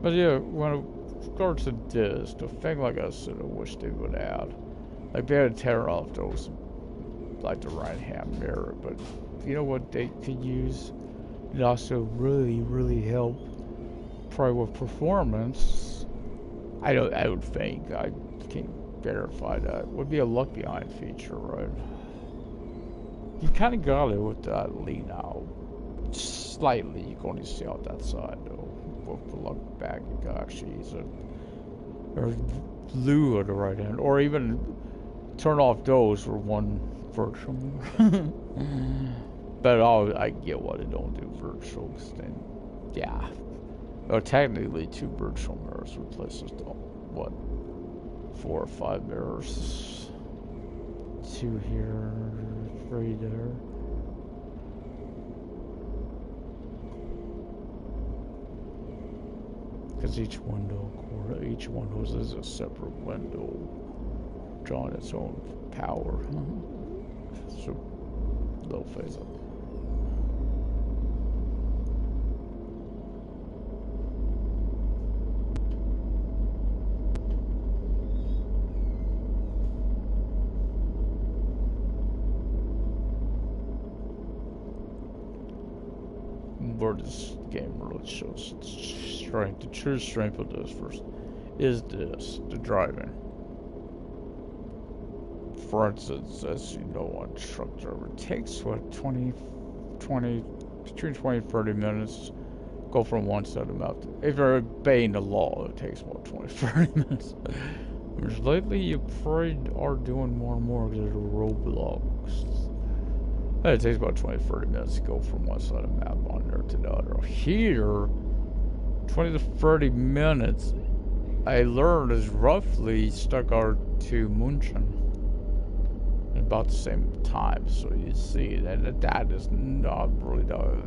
But yeah, when it regards to this, the thing like I said, I wish they would add. Like they had to tear off those, like the right-hand mirror, but you know what they could use? It also really help probably with performance. I would think, I can't verify that. It would be a look behind feature, right? You kind of got it with that lean out. Slightly, you can only see out that side though. With the look back, you can actually use it. Or blue at the right hand, or even turn off those for one virtual mirror. But I get why they don't do virtual, because then, yeah. Or technically 2 virtual mirrors replaces the, what, 4 or 5 mirrors. 2 here, 3 there. Because each window is a separate window, drawing its own power. So, little phase up. Where this game really shows its strength, the true strength of this first, is the driving. For instance, as you know, on truck driver, it takes what, 20, between 20 and 30 minutes, go from one side of the map. If you're obeying the law, it takes about 20, 30 minutes. Which lately you probably are doing more and more because of the roadblocks. It takes about 20 to 30 minutes to go from one side of the map on there to the other. Here, 20 to 30 minutes, I learned, is roughly Stuttgart to München. In about the same time, so you see that is not really that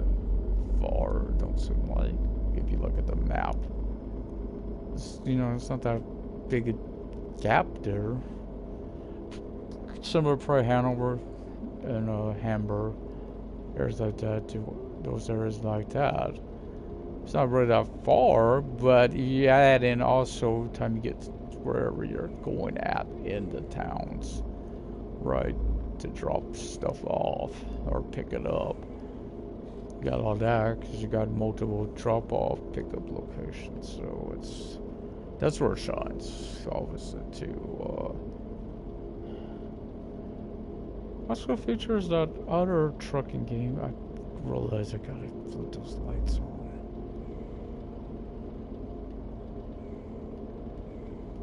far, don't seem like, if you look at the map. It's not that big a gap there. Similar probably Hanover and Hamburg, areas like that, to those areas like that. It's not really that far, but you add in also time you get to wherever you're going at in the towns, right, to drop stuff off or pick it up. You got all that because you got multiple drop-off pickup locations, so that's where it shines, obviously, too. Also features that other trucking game. I realize I gotta flip those lights on.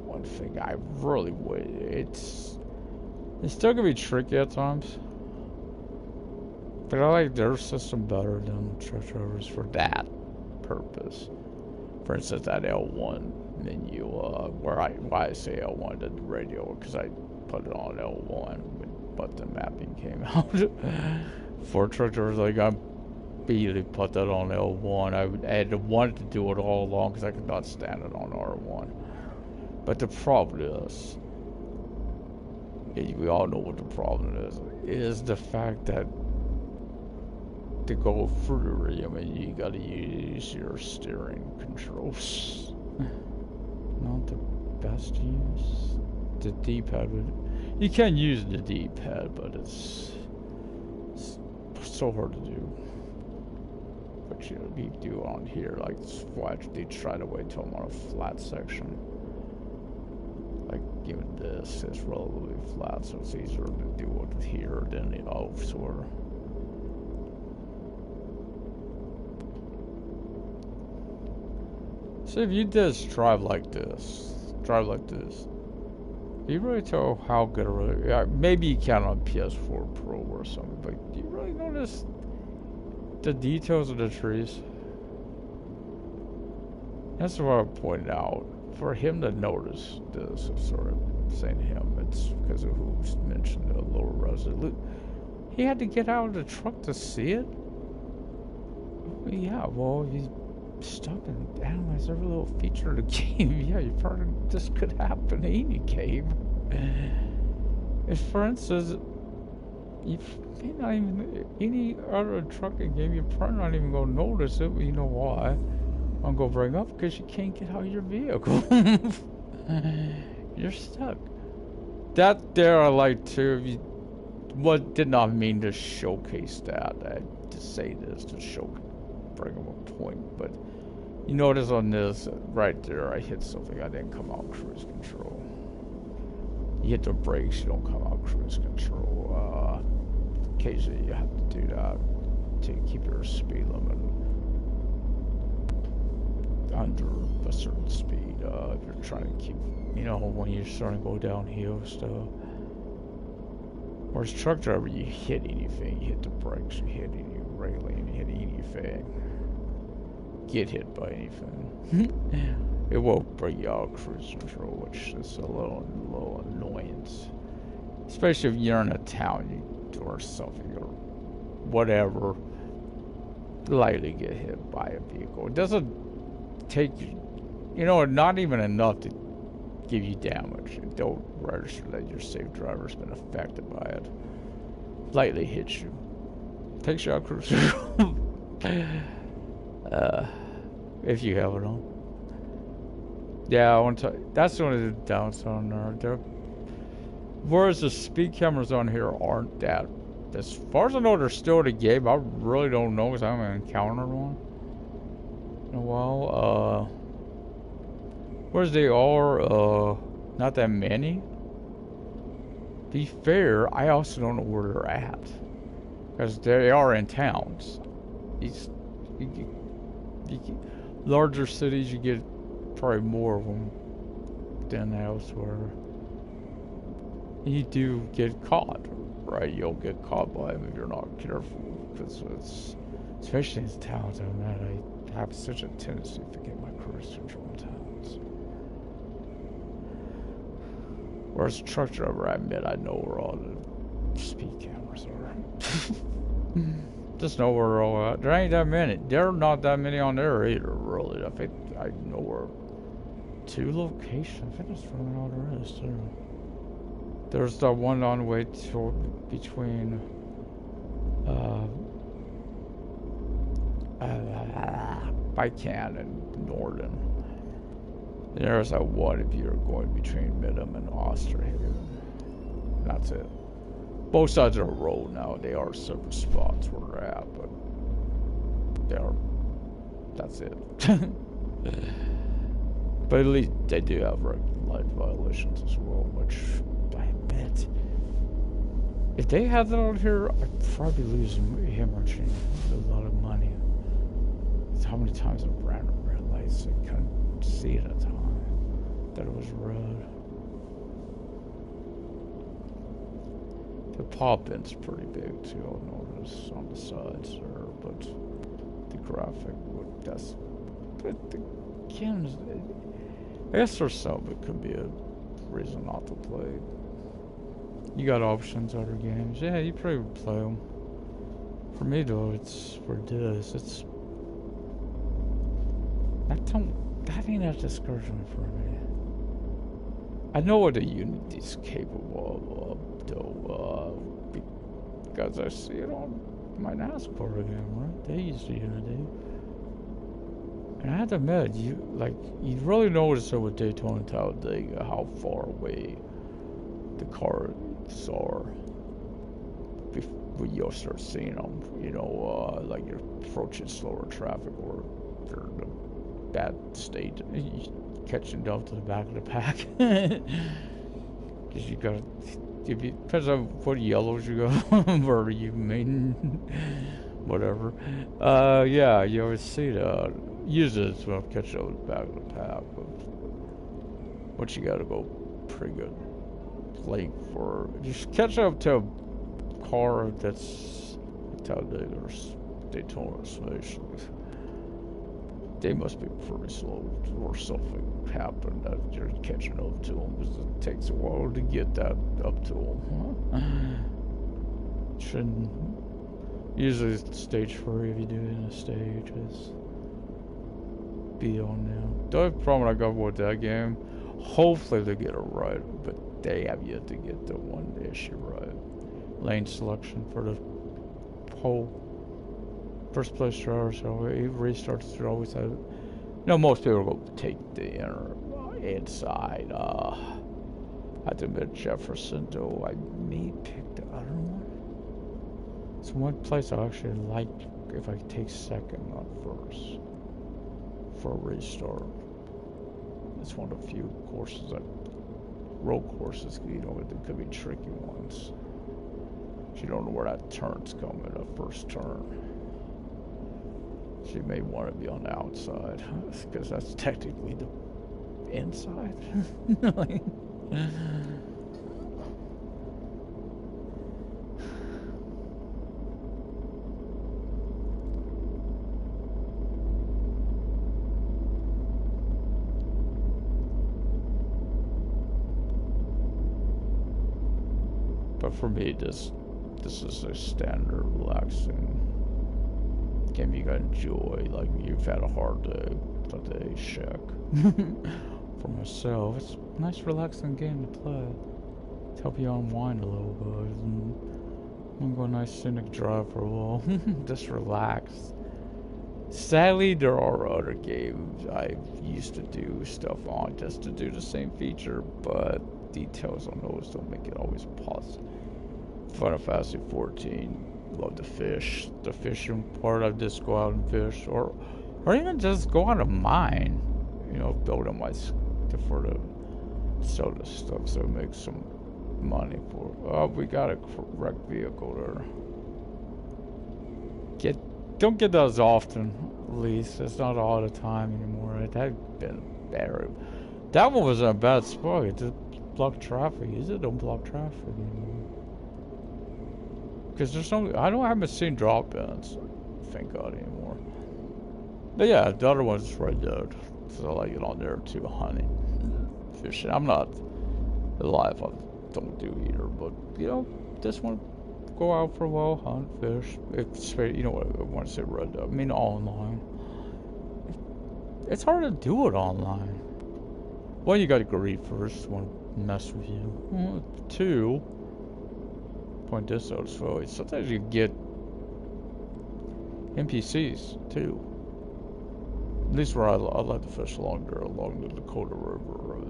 One thing I really would, it's still gonna be tricky at times, but I like their system better than truck drivers for that purpose. For instance, that L1 menu, why I say L1 to the radio, because I put it on L1. But the mapping came out. For truck drivers, like I immediately put that on L1. I had wanted to do it all along because I could not stand it on R1. But the problem is, we all know what the problem is the fact that to go through, I mean, you gotta use your steering controls. Not the best use. The D-pad, you can use the D-pad, but it's so hard to do. But you do on here, like, well, actually try to wait till I'm on a flat section. Like, even this is relatively flat, so it's easier to do it here than the offshore. So if you just drive like this, you really tell how good a really, yeah, maybe you can on PS4 Pro or something, but do you really notice the details of the trees? That's what I pointed out. For him to notice this, sort of saying him, it's because of who mentioned the lower resolution. He had to get out of the truck to see it? Yeah, well, you stop and analyze every little feature of the game. Yeah, you probably, this could happen in any game. If, for instance, you may not even, any other trucking game, you're probably not even going to notice it, but you know why? I'm going to bring up because you can't get out of your vehicle. You're stuck. That there I like too. What did not mean to showcase that. I to say this to bring up a point, but you notice on this right there, I hit something. I didn't come out cruise control. You hit the brakes, you don't come out cruise control. Occasionally you have to do that to keep your speed limit under a certain speed. If you're trying to keep, you know, when you're starting to go downhill stuff. Or as a truck driver, you hit anything, you hit the brakes, you hit any railing, you hit anything. Get hit by anything. It won't bring you out of cruise control, which is a little annoyance. Especially if you're in a town or something or whatever, likely get hit by a vehicle. It doesn't take you know, not even enough to give you damage. It don't register that your safe driver's been affected by it. Lightly hits you. Takes you out of cruise control. If you have it on. Yeah, I want to. That's one of the downsides on there. Whereas the speed cameras on here aren't that. As far as I know, they're still in the game. I really don't know because I haven't encountered one in a while. Whereas they are, not that many. To be fair, I also don't know where they're at because they are in towns. Larger cities, you get probably more of them than elsewhere. You do get caught, right? You'll get caught by them if you're not careful. Because it's, especially in towns, I have such a tendency to forget my cruise control in towns. Whereas a truck driver, I admit I know where all the speed cameras are. Just know where they're all at. There ain't that many. There are not that many on there either, really. I think I know where 2 locations. I think that's really all there is, too. There's the one on the way to between Bycan and Warden. There's that one if you're going between Midham and Osterhaven. That's it. Both sides of the road now, they are separate spots where they're at, but they are, that's it. But at least they do have light violations as well, which I admit, if they had that out here, I'd probably lose hemorrhaging a lot of money. It's how many times I ran red lights, I couldn't see it at the time that it was red. The pop-in's pretty big too, I'll notice on the sides there, but the graphic would, that's, but the games, I guess for some it could be a reason not to play. You got options, other games, yeah, you probably would play them. For me though, it's for this. It's that ain't that discouragement for me. I know what the Unity's capable of though, because I see it on my NASCAR game, right? They use the Unity. And I have to admit, you really notice it with Daytona Talladega how far away the cars are before you start seeing them. You know, like you're approaching slower traffic or you're in a bad state, catching down to the back of the pack. Because you got, if you depends on what yellows you got, or you mean whatever. Yeah, you always see that. Usually it's when catch up with the back of the pack, but you gotta go pretty good late for. If you catch up to a car that's Talladega or Daytona especially, they must be pretty slow, or something happened that you're catching up to them, because it takes a while to get that up to them. Shouldn't usually it's stage 3 if you do it in a stage is be on now. The only problem I got with that game, hopefully they get it right, but they have yet to get the one issue right. Lane selection for the whole first place driver, so it restarts to always have. You know, most people go take the inside. I have to admit, Jefferson, though, I may pick the other one. It's one place I actually like if I take second, not first, for a restart. It's one of the few courses that road courses, you know, it could be tricky ones. You don't know where that turn's coming, that first turn. So you may want to be on the outside, because that's technically the inside. But for me, this is a standard relaxing game you gotta enjoy. Like, you've had a hard day, today, check. For myself, it's a nice relaxing game to play. To help you unwind a little bit. And I'm gonna go a nice scenic drive for a while. Just relax. Sadly, there are other games I used to do stuff on just to do the same feature, but details on those don't make it always possible. Final Fantasy 14, love to fish. The fishing part, I just go out and fish, or even just go out and mine. You know, build on my for the sell the stuff, so make some money for. Oh, we got a wrecked vehicle there. Don't get those often, at least. It's not all the time anymore. It had been better. That one was in a bad spot. It just blocked traffic. Usually don't block traffic anymore. Because there's no, I haven't seen drop-ins, thank God, anymore. But yeah, the other one's right there. So I like it on there too, hunting, fishing. I'm not alive, I don't do either, but you know, just want to go out for a while, hunt, fish. It's, you know what I want to say, red. I mean, online. It's hard to do it online. Well, you got to agree first, want to mess with you. 2, point this out, so sometimes you get NPCs too. At least where I like to fish along the Dakota River.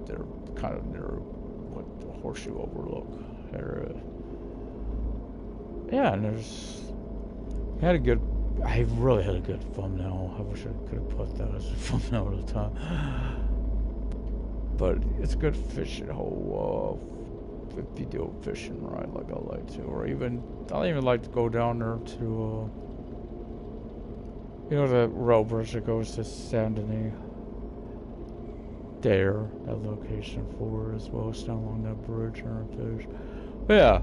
They're kind of near what the Horseshoe Overlook area. Yeah, and I really had a good thumbnail. I wish I could have put that as a thumbnail at the time. But it's a good fishing hole. If you do a fishing ride like I like to, or even I even like to go down there to you know, the road bridge that goes to Saint Denis. There, that location for as well, it's down along that bridge and fish. But yeah,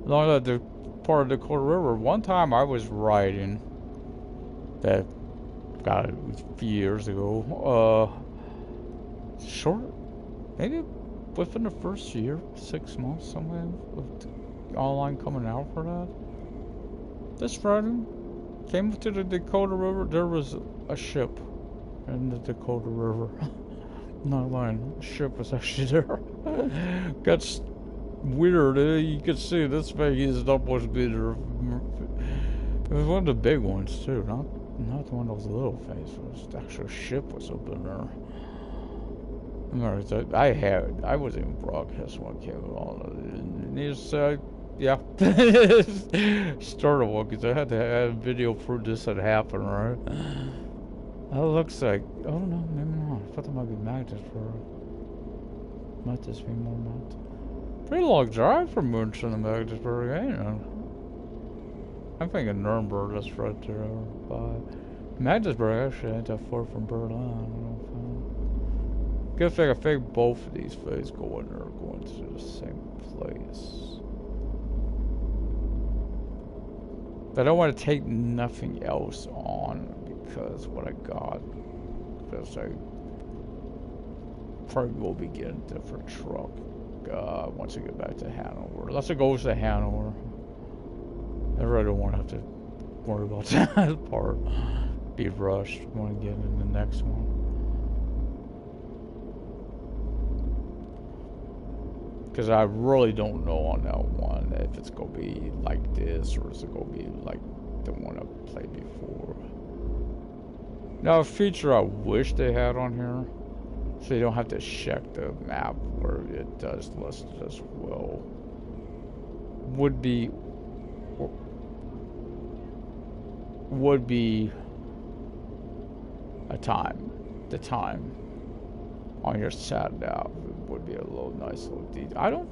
along the part of the Dakota River. One time I was riding that, got it a few years ago. Short, maybe within the first year, 6 months, something with online coming out for that. This Friday, came to the Dakota River. There was a ship in the Dakota River. Not lying. The ship was actually there. Got weird. You could see this thing is almost bigger. It was one of the big ones too, not one of those little things. It was the actual ship was up in there. I wasn't even broadcast when it came on. And he said, yeah. Started one because I had to have video proof this had happened, right? That looks like, oh no, maybe not. I thought there might be magnets for might just be more magnets. Pretty long drive from Munchen to Magdeburg, ain't it? I'm thinking Nuremberg, that's right there. By Magdeburg actually ain't that far from Berlin. I don't know if good thing I think both of these things going to the same place. I don't want to take nothing else on because what I got, because I probably will be getting a different truck once I get back to Hanover. Unless it goes to Hanover. I really don't want to have to worry about that part. Be rushed. I want to get in the next one. Because I really don't know on that one if it's going to be like this or is it going to be like the one I played before. Now, a feature I wish they had on here, so you don't have to check the map where it does list it as well, would be a time. The time on your sat nav would be a little nice little detail. I don't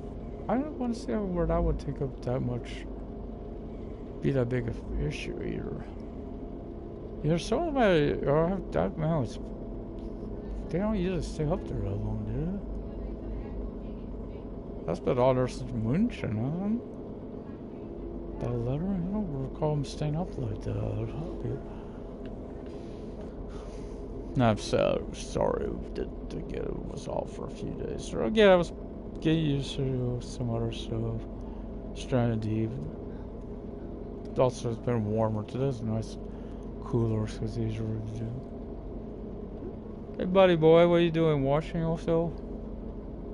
want to see where that would take up that much, be that big of an issue either. Yeah, some of my that mouse, they don't usually stay up there that long, do they? That's been all there since Munchen, huh? That letter, I don't recall them staying up like that. I'm so sorry to get it was off for a few days. So again, I was getting used to some other stuff. Stranded deep. Also, it's been warmer. Today's nice, cooler, so it's easier to do. Hey, buddy boy, what are you doing? Washing yourself?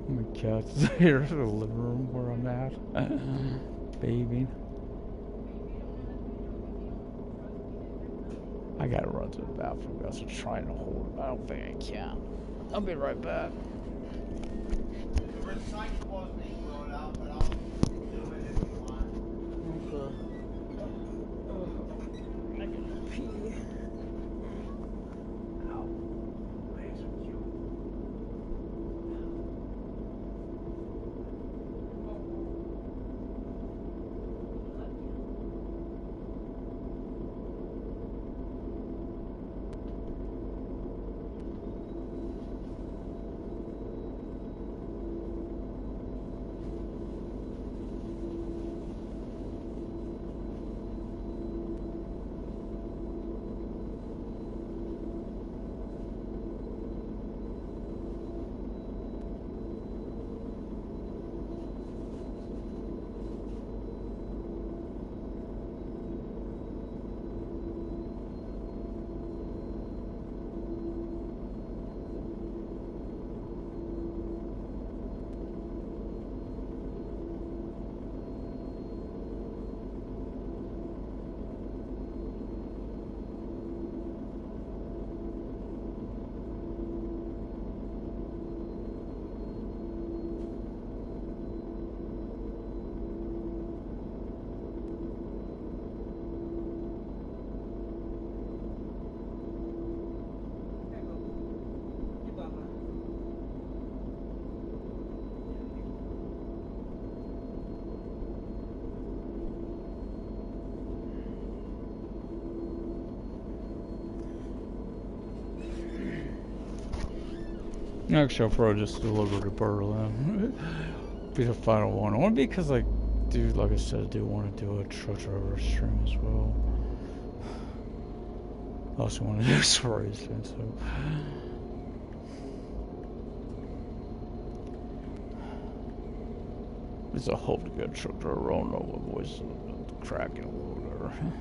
My cat's here in the living room where I'm at. Baby. I gotta run to the bathroom. I was trying to hold it. I don't think I can. I'll be right back. The recyclables being rolled out, but I'll do it if you want. Okay. I gotta pee. Ow. Legs are cute. Actually, I'll probably just deliver to Berlin. Be the final one. Only because, like I said, I do want to do a truck driver stream as well. I also want to do stories, and so. There's a hope to get a truck driver on over the voice of the cracking a little there. more.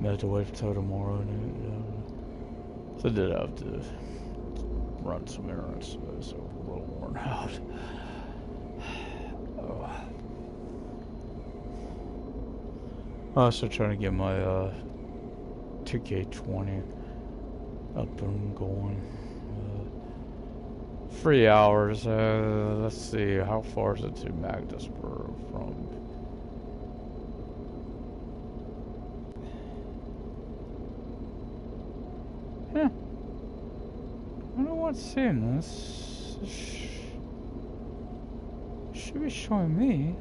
I have to wait until tomorrow. So I did have to run some errands, so I was a little worn out. Oh. I'm also trying to get my 2K20 up and going. 3 hours. Let's see, how far is it to Magdeburg from? Huh. I don't know what's saying this. Should be showing me.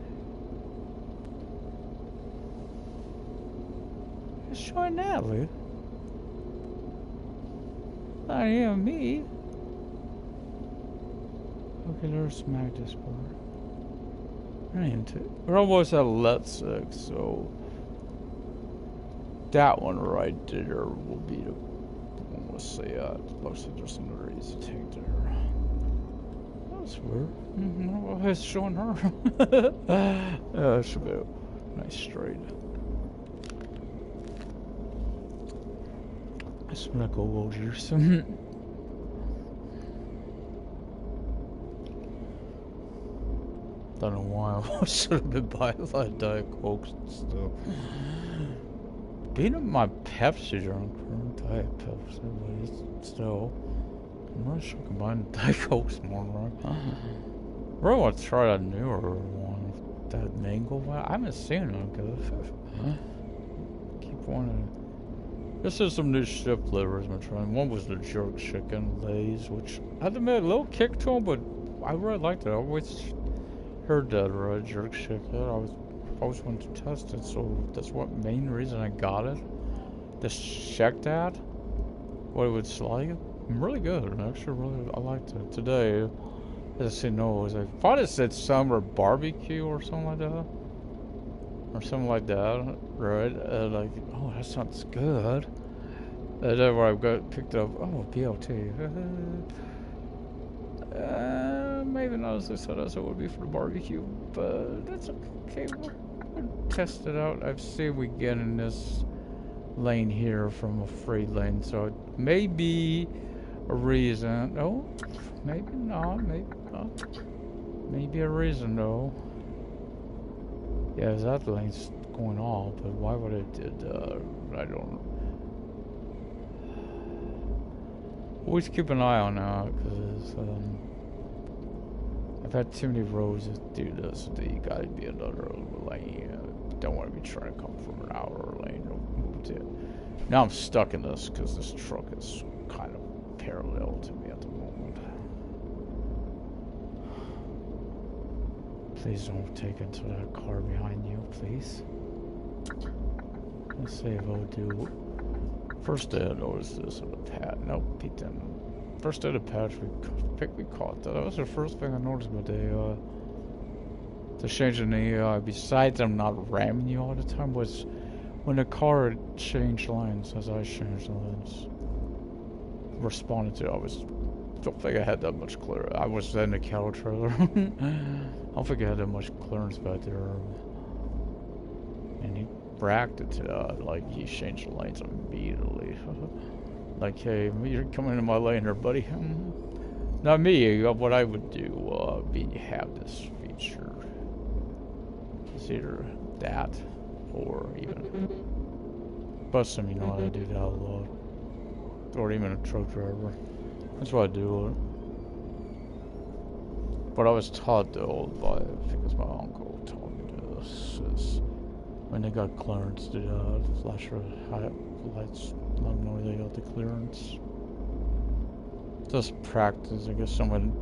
It's showing Natalie. Not even me. Okay, there's Magdeburg. We're almost at Let's 6, so that one right there will be the one we'll see. Looks like there's another easy take there. That's weird. Well, it's showing her. Yeah, it should be a nice straight. It's like go juice. Don't know why I should have been buying a lot of Diet Cokes and stuff. Being my Pepsi drunk, Diet Pepsi, but it's still. I'm not sure I can buy Diet Cokes more, right? I really want to try that newer one, that mango one. I haven't seen it, because keep wanting. This is some new chip flavors I'm trying. One was the jerk chicken Lay's, which I had to admit a little kick to them, but I really liked it. I always heard that right, jerk chicken. I always wanted to test it, so that's what main reason I got it. Just checked out what it was like. Really good. Actually, really, I liked it. Today, as I said, no, it was like, I thought it said summer barbecue or something like that. Or something like that, right? Like, oh, that sounds good. And then where I got picked up, oh, BLT. Maybe not as excited as it would be for the barbecue, but that's okay. We'll test it out. I've seen we get in this lane here from a free lane, so it may be a reason. No, maybe not. Maybe not. Maybe a reason though. Yeah, that lane's going off, but why would it did? I don't know. Always keep an eye on that, because I've had too many roads that do this. That you gotta be another lane. Don't want to be trying to come from an hour lane. Move to. Now I'm stuck in this because this truck is kind of parallel to me at the moment. Please don't take into that car behind you, please. Let's see if I'll do. First day I noticed this on the pad. Nope, beat them. First day of the patch, we caught that. That was the first thing I noticed about the changing the besides them not ramming you all the time, was when the car changed lanes as I changed lanes. Responded to it, don't think I had that much clearance. I was in the cattle trailer. I don't think I had that much clearance back there. And he reacted to that, like he changed the lanes immediately. Like, hey, you're coming into my lane there, buddy. Not me. What I would do, be have this feature. It's either that, or even bus them, you know how to do that a lot. Or even a truck driver. That's what I do. But I was taught though by, I think it was my uncle taught me this, is when they got clearance to flash lights, let them know they got the clearance. Just practice, I guess someone,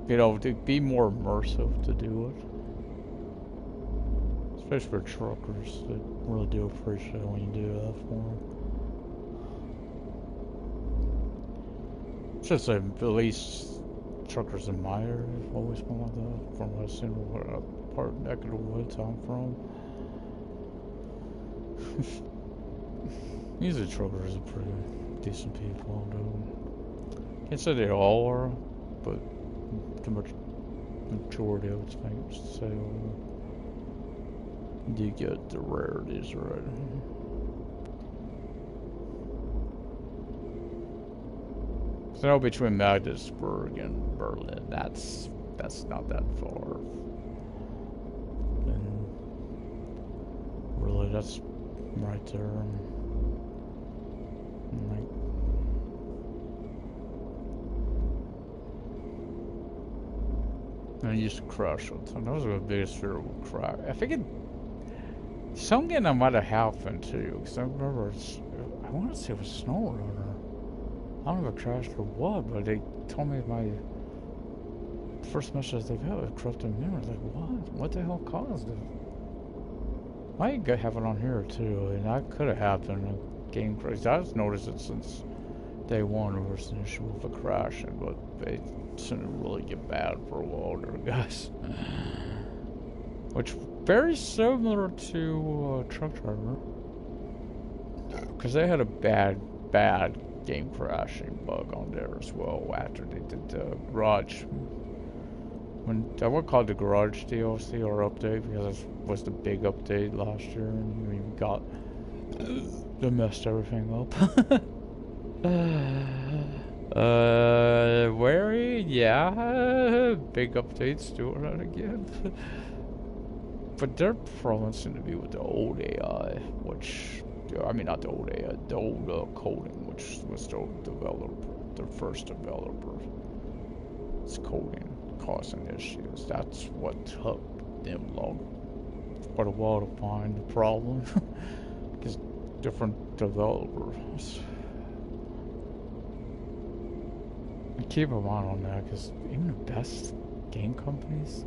you know, to be more immersive to do it. Especially for truckers, they really do appreciate it when you do that for them. It's just like, at least truckers in my area have always been like that, from what I've seen, part neck of the woods I'm from. Usually truckers are pretty decent people, though. Can't say they all are, but the majority of it's say you get the rarities, right? So now between Magdeburg and Berlin, that's not that far. And really, that's right there. And like, I used to crash all the time. That was my biggest fear would crash. I think something that might have happened too, because I remember I want to say it was SnowRunner. I don't know if it crashed or what, but they told me my first message they got was corrupted memory. Like, what? What the hell caused it? I have it on here too, and that could have happened. A game crash. I've noticed it since day one. There was an issue with a crashing, but it didn't really get bad for a while there, guys. Which very similar to Truck Driver, because they had a bad game crashing bug on there as well after they did the garage. When I would call it the garage DLC or update, because it was the big update last year, and we got they messed everything up. Wary, yeah, big updates doing that again. But their problem seemed to be with the old AI, which, I mean, not the old AI, the old coding, which was the developer, the first developer. It's coding causing issues. That's what took them long, quite a while to find the problem, because different developers. Keep in mind on that, because even the best game companies.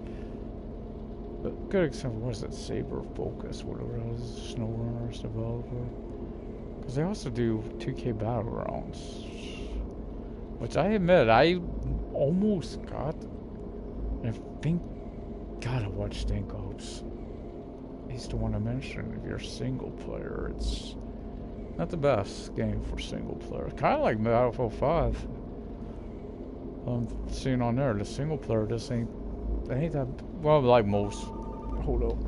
A good example was that Saber Focus, whatever it was, SnowRunner's developer. Because they also do 2K Battlegrounds. Which I admit, I almost got. And I think. God, I watched Stink Ops. I used to want to mention, if you're single player, it's not the best game for single player. Kind of like Battlefield 5. I'm seeing on there, the single player just ain't that, well, like most. Hold up.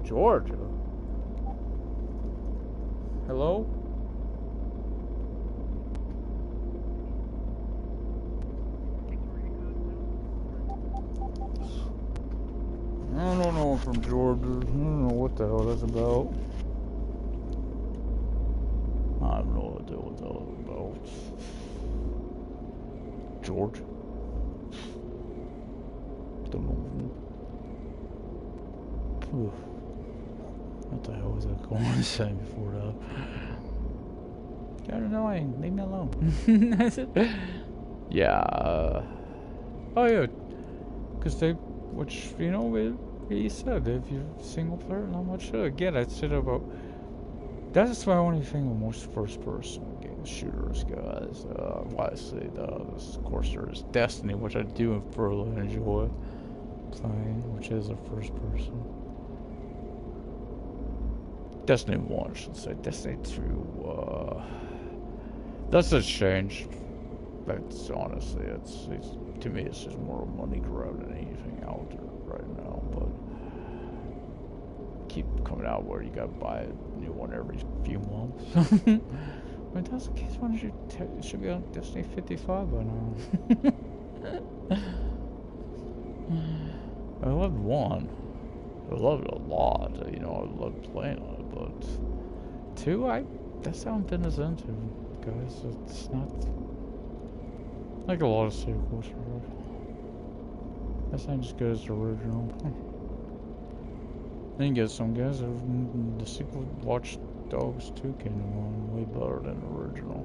Georgia? Hello? I don't know, I'm from Georgia. I don't know what the hell that's about. I have no idea what that was about. George? Don't know. What the hell was I going to say before that? You're annoying. Leave me alone. Yeah. Oh yeah. Because they, which, you know, he said, if you're single player, not much. Again, I said about. That's my only thing with most first-person game shooters, guys. Why I say that is, of course, there is Destiny, which I do thoroughly enjoy playing, which is a first-person. Destiny 1, I should say. Destiny 2, that's a change. But honestly, it's to me, it's just more a money grab than anything out there right now. But keep coming out where you gotta buy a new one every few months. When that's the case, why don't you it should be on Destiny 55 by now. I loved 1. I loved it a lot, you know, I loved playing on it, but 2, that's how I'm been as into, guys. It's not like a lot of sequels, right? That's not as good as the original. Then you get some guys that the sequel Watch Dogs 2 came along way better than the original.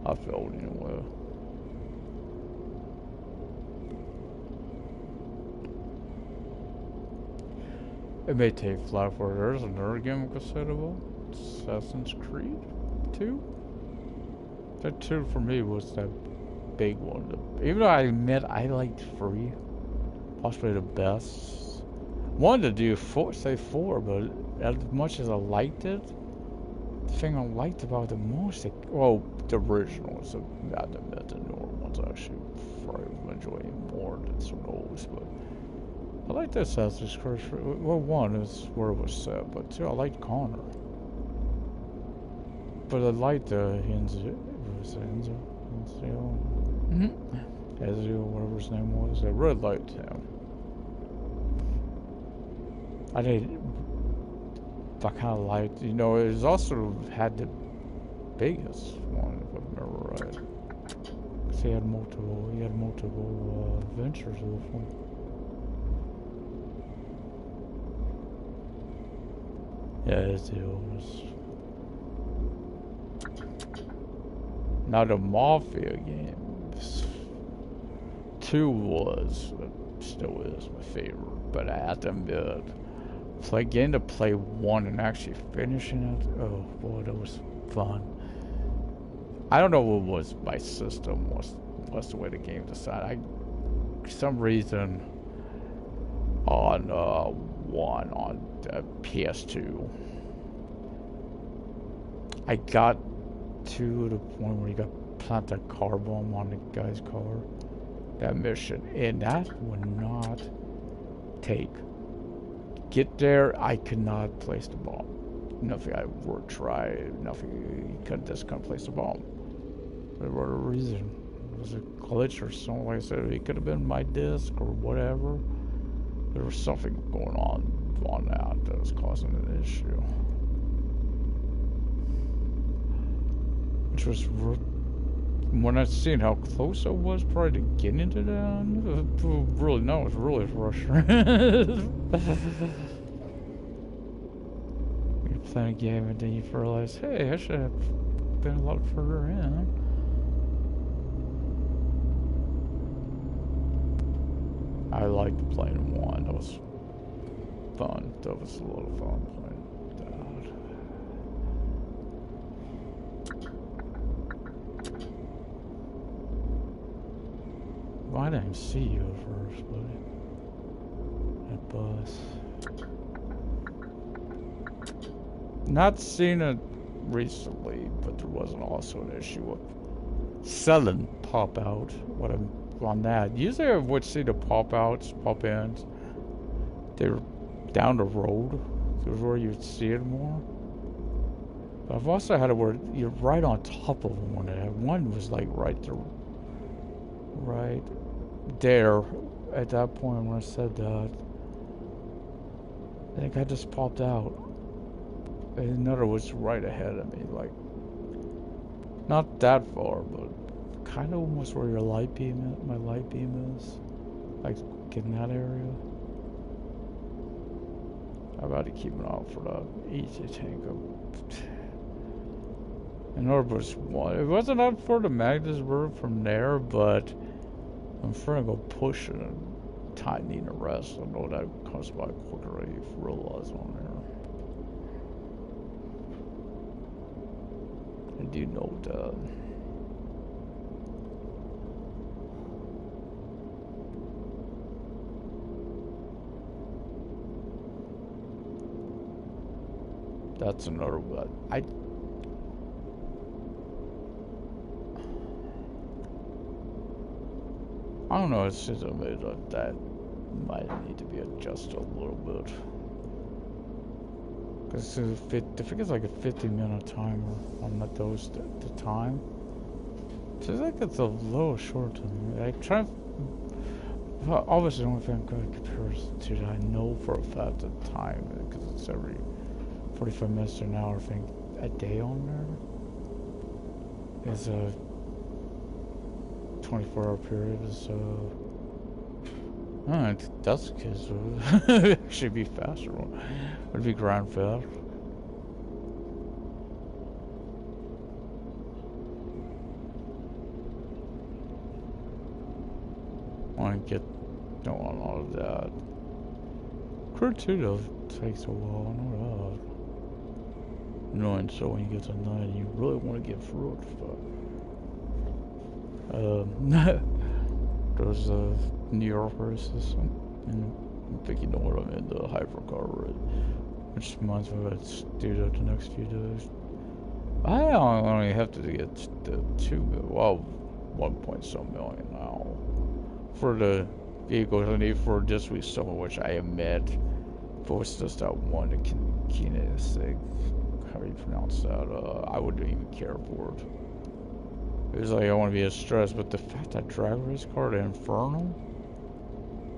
I felt anyway. It may take flat for there's another game I could say about Assassin's Creed 2. That 2 for me was that big one. Even though I admit I liked 3, possibly the best. Wanted to do 4, say 4, but as much as I liked it, the thing I liked about it the most, well, the original, so I admit the newer ones I actually probably enjoy more than some of those, but I like the Assassin's Creed. Well, 1 is where it was set, but 2, I liked Connor. but I like the Enzo, Ezio, whatever his name was. I really liked him. I kind of liked, you know, it was also had the biggest one, if I remember right. 'Cause he had multiple adventures with him. Yeah, Ezio was. Now the Mafia games. 2 was, still is my favorite, but I have to admit, getting to play 1 and actually finishing it, oh boy, that was fun. I don't know what was my system, what's the way the game decided. For some reason, on 1 on the PS2, I got to the point where you got plant a car bomb on the guy's car. That mission, and that would not get there. I could not place the bomb. Nothing I would try, nothing, you couldn't place the bomb. For whatever reason. It was a glitch or something. Like I said, it could have been my disc or whatever. There was something going on that was causing an issue. Which was, when I seen how close I was probably to getting into that, really, no, it was really frustrating. You're playing a game and then you realize, hey, I should have been a lot further in. I liked playing 1. That was fun. That was a lot of fun playing that. Why didn't I see you at first, buddy? That bus. Not seen it recently, but there wasn't also an issue with selling pop out. What I'm on that. Usually I would see the pop outs, pop ins. They were down the road. It was where you'd see it more. But I've also had it where you're right on top of them. One was like right there at that point when I said that. I think I just popped out. And another was right ahead of me, like not that far, but kind of almost where your light beam is, my light beam is, like in that area. I gotta keep an eye out for that easy tank. And order was one. It wasn't up for the Magdeburg from there, but I'm trying to go push it and tightening the rest. I know that comes by quicker than you realize on there. I do know that. That's another one. I don't know, it's just a bit of that might need to be adjusted a little bit. Because I think it's like a 50-minute timer on the time. So I think it's a little short to me. I try. Well, obviously, the only thing I'm going to compare to that I know for a fact the time, because it's every 45 minutes to an hour, I think, a day on there is a 24-hour period. So, that's the case. It should be faster. Would be grind fast. Want to get on all of that. Crew 2 though takes a while. I know that. Annoying, so when you get to 9, you really want to get through it. But there's a New York system, and I think you know what I mean. The hypercar route, which reminds me of let's do that the next few days. I only have to get the 1 point some million now for the vehicles I need for this week's summer, which I admit, if it was just that one, the kinetic how do you pronounce that? I wouldn't even care for it. It was like I want to be as stressed, but the fact that drag race car, the Inferno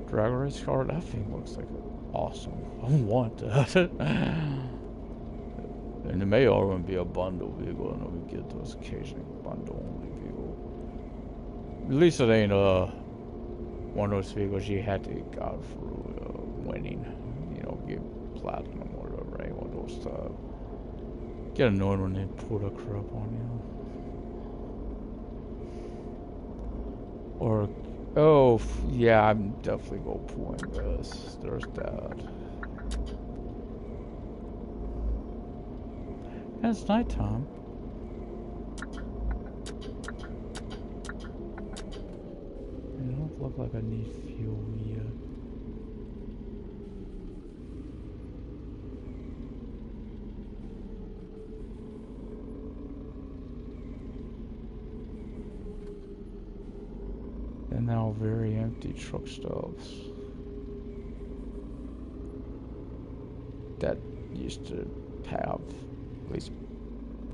drag race car, that thing looks like awesome. I want that. And it may all be a bundle vehicle, and we get those occasional bundle only vehicle. At least it ain't one of those vehicles you had to go through winning, you know, get platinum or whatever. Right? One of those get annoyed when they pull the crap on you. Or, oh yeah, I'm definitely gonna pull in this. There's that. And it's nighttime. It don't look like I need fuel yet. And now very empty truck stops. That used to have at least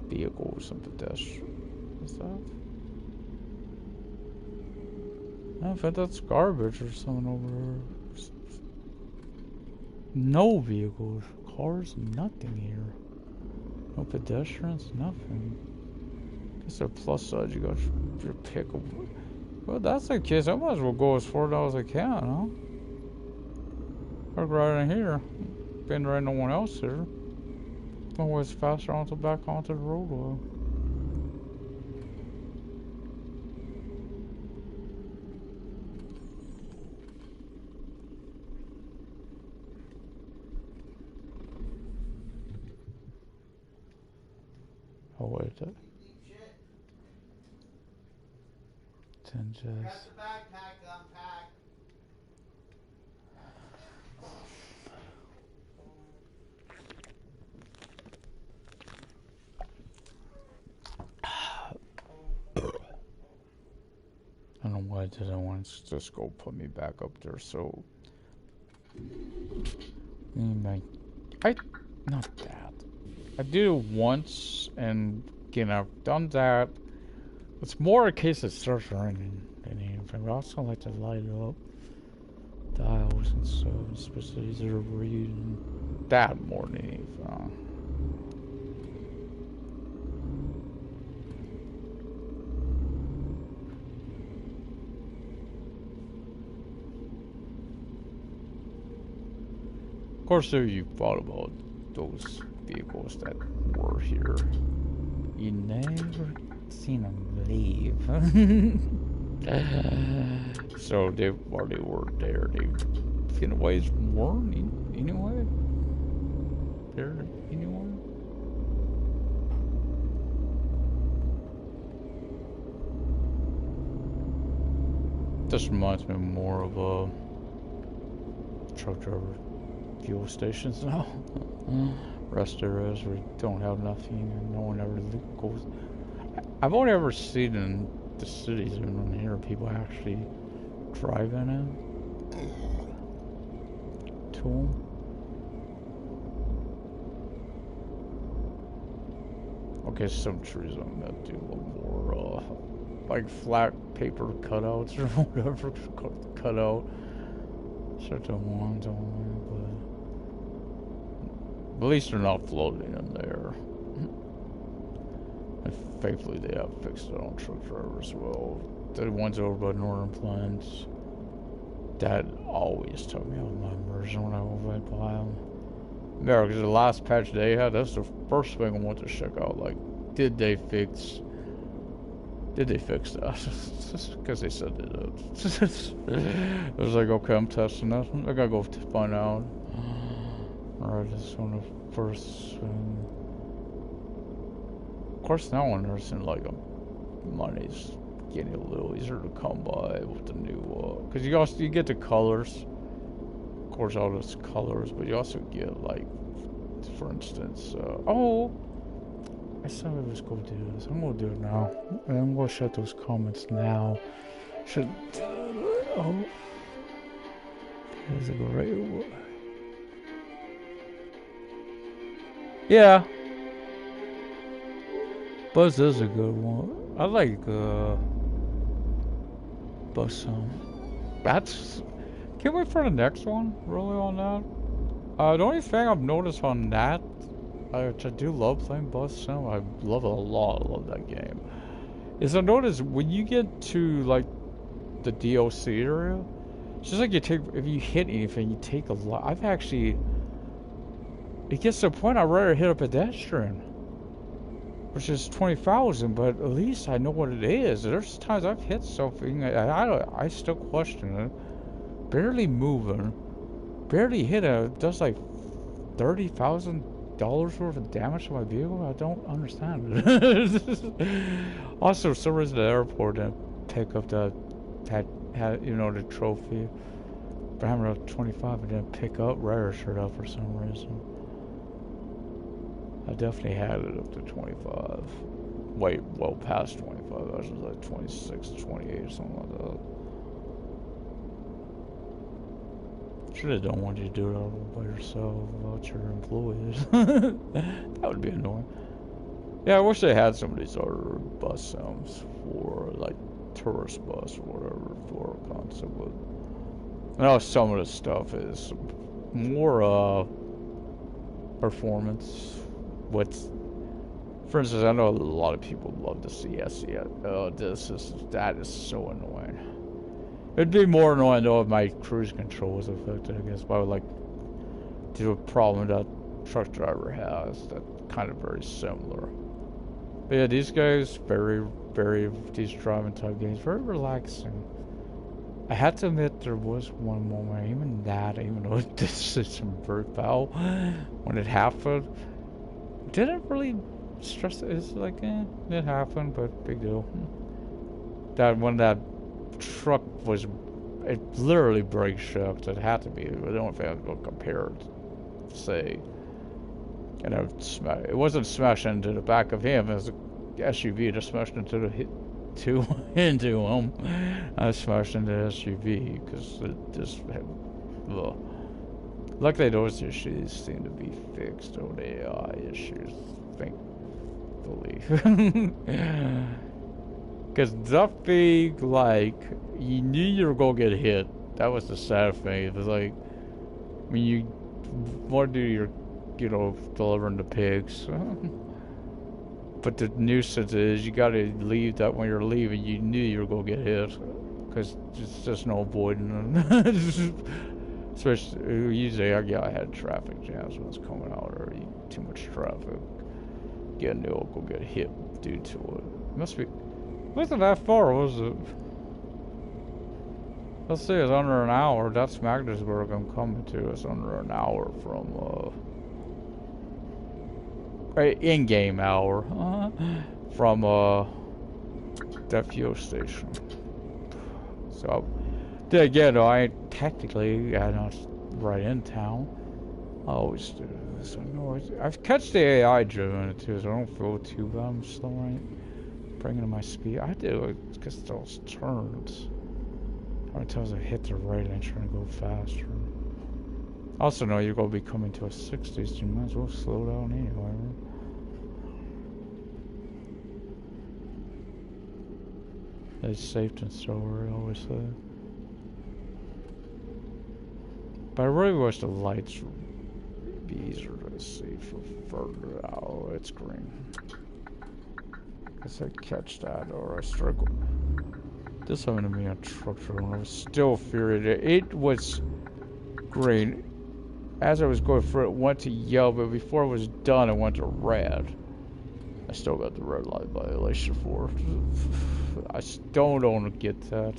vehicles and pedestrians and stuff. I think that's garbage or something over there. No vehicles, cars, nothing here. No pedestrians, nothing. Guess the plus side, you got your pick of. Well, that's the case. I might as well go as far as I can, huh? Park right in here. Been right, no one else here. Always faster onto back onto the roadway. Oh wait, that. Ten Got just. the backpack to unpack. I don't know why I didn't want to just go put me back up there. So, not that. I did it once, and again, I've done that. It's more a case it starts raining than anything. I also like to light up dials and stuff, especially these are reading that more than anything. Of course, if you thought about those vehicles that were here, you never seen them leave. So they already were there. They, in a ways, weren't anyway. There anyway. This reminds me more of a truck driver fuel stations now. Rest areas where you don't have nothing and no one ever goes. I've only ever seen in the cities and here people actually driving in to them. Okay, some trees I'm gonna do a little more like flat paper cutouts or whatever cut out certain ones only, but at least they're not floating in there. And thankfully they have fixed it on truck drivers as well. The ones over by Northern Plains, that always took me out of my immersion when I went by them. Yeah, because the last patch they had, that's the first thing I want to check out. Like, did they fix that? Because they said they did. It was like, okay, I'm testing that. I gotta go find out. Alright, this one of the first thing. Of course, now when there's like money's getting a little easier to come by with the new, because you get the colors. Of course, all those colors, but you also get like, for instance, I said I was going to do this. I'm going to do it now. And I'm going to shut those comments now. Should. Oh. There's a great one. Yeah. Buzz is a good one. I like Buzz That's. Can't wait for the next one. Really on that. The only thing I've noticed on that, which I do love playing Buzz Sim. I love it a lot. I love that game. Is I notice when you get to like the DLC area, it's just like you take if you hit anything, you take a lot. I've actually. It gets to the point I'd rather hit a pedestrian, which is 20,000, but at least I know what it is. There's times I've hit something, I still question it. Barely moving, barely hit it, does like $30,000 worth of damage to my vehicle. I don't understand it. Also, for some reason, the airport didn't pick up the trophy. For having a 25, it didn't pick up, registered up for some reason. I definitely had it up to 25. Wait, well past 25. I was like 26, 28 or something like that. Should have done want you to do it all by yourself without your employees. That would be annoying. Yeah, I wish they had some of these other bus sims for like tourist bus or whatever for a concept. But I know some of the stuff is more performance. For instance, I know a lot of people love the CSC. That is so annoying. It'd be more annoying though if my cruise control was affected, I guess. But I would like do a problem that truck driver has that kind of very similar. But yeah, these guys these driving type games very relaxing. I had to admit there was one moment, even though this is some very foul, when it happened, didn't really stress it. It's like, it happened, but big deal. That when that truck was, it literally brake shocked. It had to be. I don't know if I have to compare it, say. And it wasn't smashed into the back of him. It was an SUV that smashed into into him. I smashed into the SUV because it just had. Ugh. Luckily, those issues seem to be fixed. Those AI issues, thankfully. Because nothing like you knew you were gonna get hit. That was the sad thing. It was like when you want to do your, delivering the pigs. But the nuisance is you gotta leave that when you're leaving. You knew you were gonna get hit because it's just no avoiding them. Especially usually I had traffic jams when it's coming out or too much traffic. Getting go get hit due to it. Must be. Wasn't that far, was it? Let's see, it's under an hour. That's Magdeburg I'm coming to. It's under an hour from in-game hour from that fuel station. So then again, though, I'm not right in town. I always do this. I've catched the AI driven it too, so I don't feel too bad. I'm still right, bringing my speed. I do it because those turns. How many times I hit the right and trying to go faster. I also know you're gonna be coming to a 60, so you might as well slow down anyway. Right? It's safe and slower, I always say. But I really wish the lights would be easier to see for further out. Oh, it's green. Guess I catch that or I struggle. This happened to me on truck when I was still furious. It was green. As I was going through it, went to yellow, but before it was done, it went to red. I still got the red light violation for it. I still don't get that.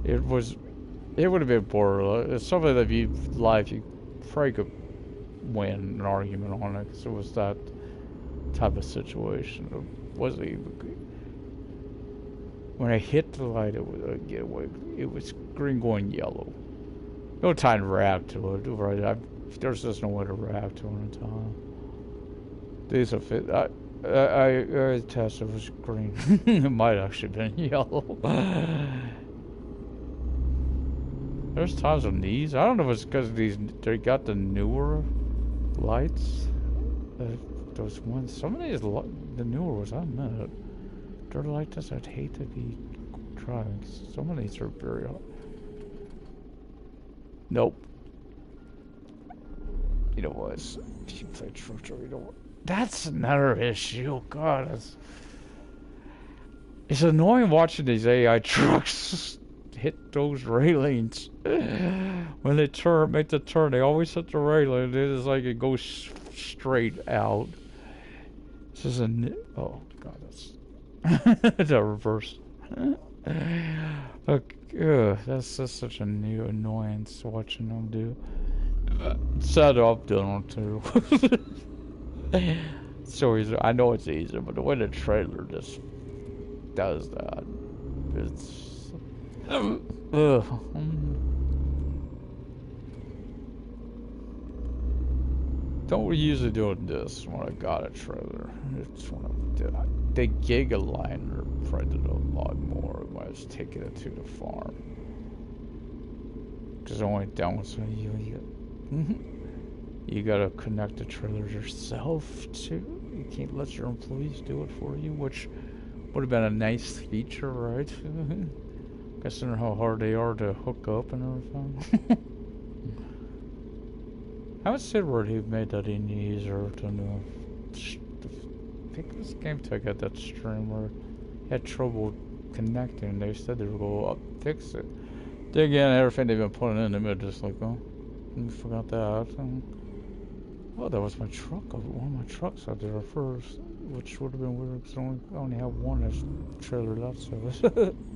It would have been poor. It's something that if you live, you probably could win an argument on it, because it was that type of situation. It wasn't even good. When I hit the light, it was green going yellow. No time to react to it. Right? There's just no way to react to it in time. These are fit. I tested it was green. It might actually been yellow. There's times on these. I don't know if it's because they got the newer lights. those ones. Some of these, the newer ones, I admit, they're like this. I'd hate to be trying. Some of these are very hard. Nope. You know what? If you play truck driver, you know what? That's another issue. God, it's annoying watching these AI trucks hit those railings. When they make the turn, they always hit the railing. It's like it goes straight out. This is oh God, that's the reverse. Okay, that's just such a new annoyance watching them do. Sad I've done it too. So easy. I know it's easy, but the way the trailer just does that, it's Don't usually do this when I got a trailer. It's when I did. The Gigaliner probably did a lot more when I was taking it to the farm. Because the only downside you gotta connect the trailers yourself too. You can't let your employees do it for you, which would have been a nice feature, right? Considering how hard they are to hook up and everything. I would say where he made that any easier to know. I think this game took out that stream where he had trouble connecting. They said they were going to up fix it. Then again, everything they've been putting in, they're just like, oh, we forgot that. Oh, that was my truck. One of my trucks out there first, which would have been weird because I only have one trailer left. So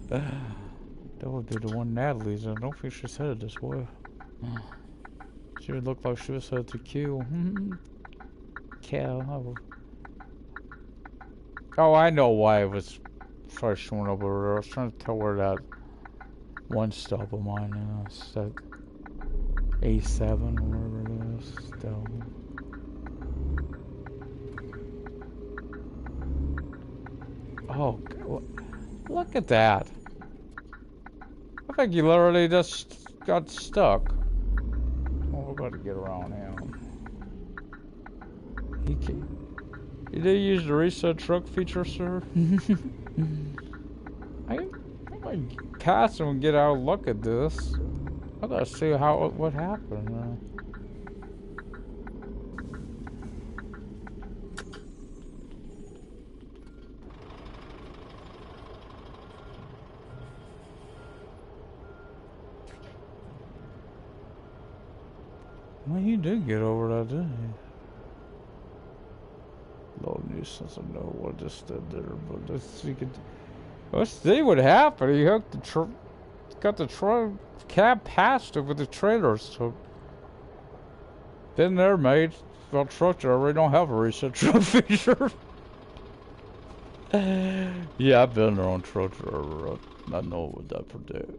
that would be the one Natalie's. I don't think she's headed this way. She would look like she was headed to kill. Cal. Oh, I know why it was first showing up over there. I was trying to tell where that one stop of mine is. That A7 or whatever it is. Oh, look at that. I think you literally just got stuck. Well, we're going to get around him. You did use the reset truck feature, sir? I might pass him and get out and look at this. I gotta see what happened. Well, you did get over that, didn't you? Low nuisance, I know what I just did there, but let's see what happened. He hooked got the truck cab past it with the trailer, so been there, mate. Well, truck driver, don't have a reset truck feature. Yeah, I've been there on truck driver. I know what that predict.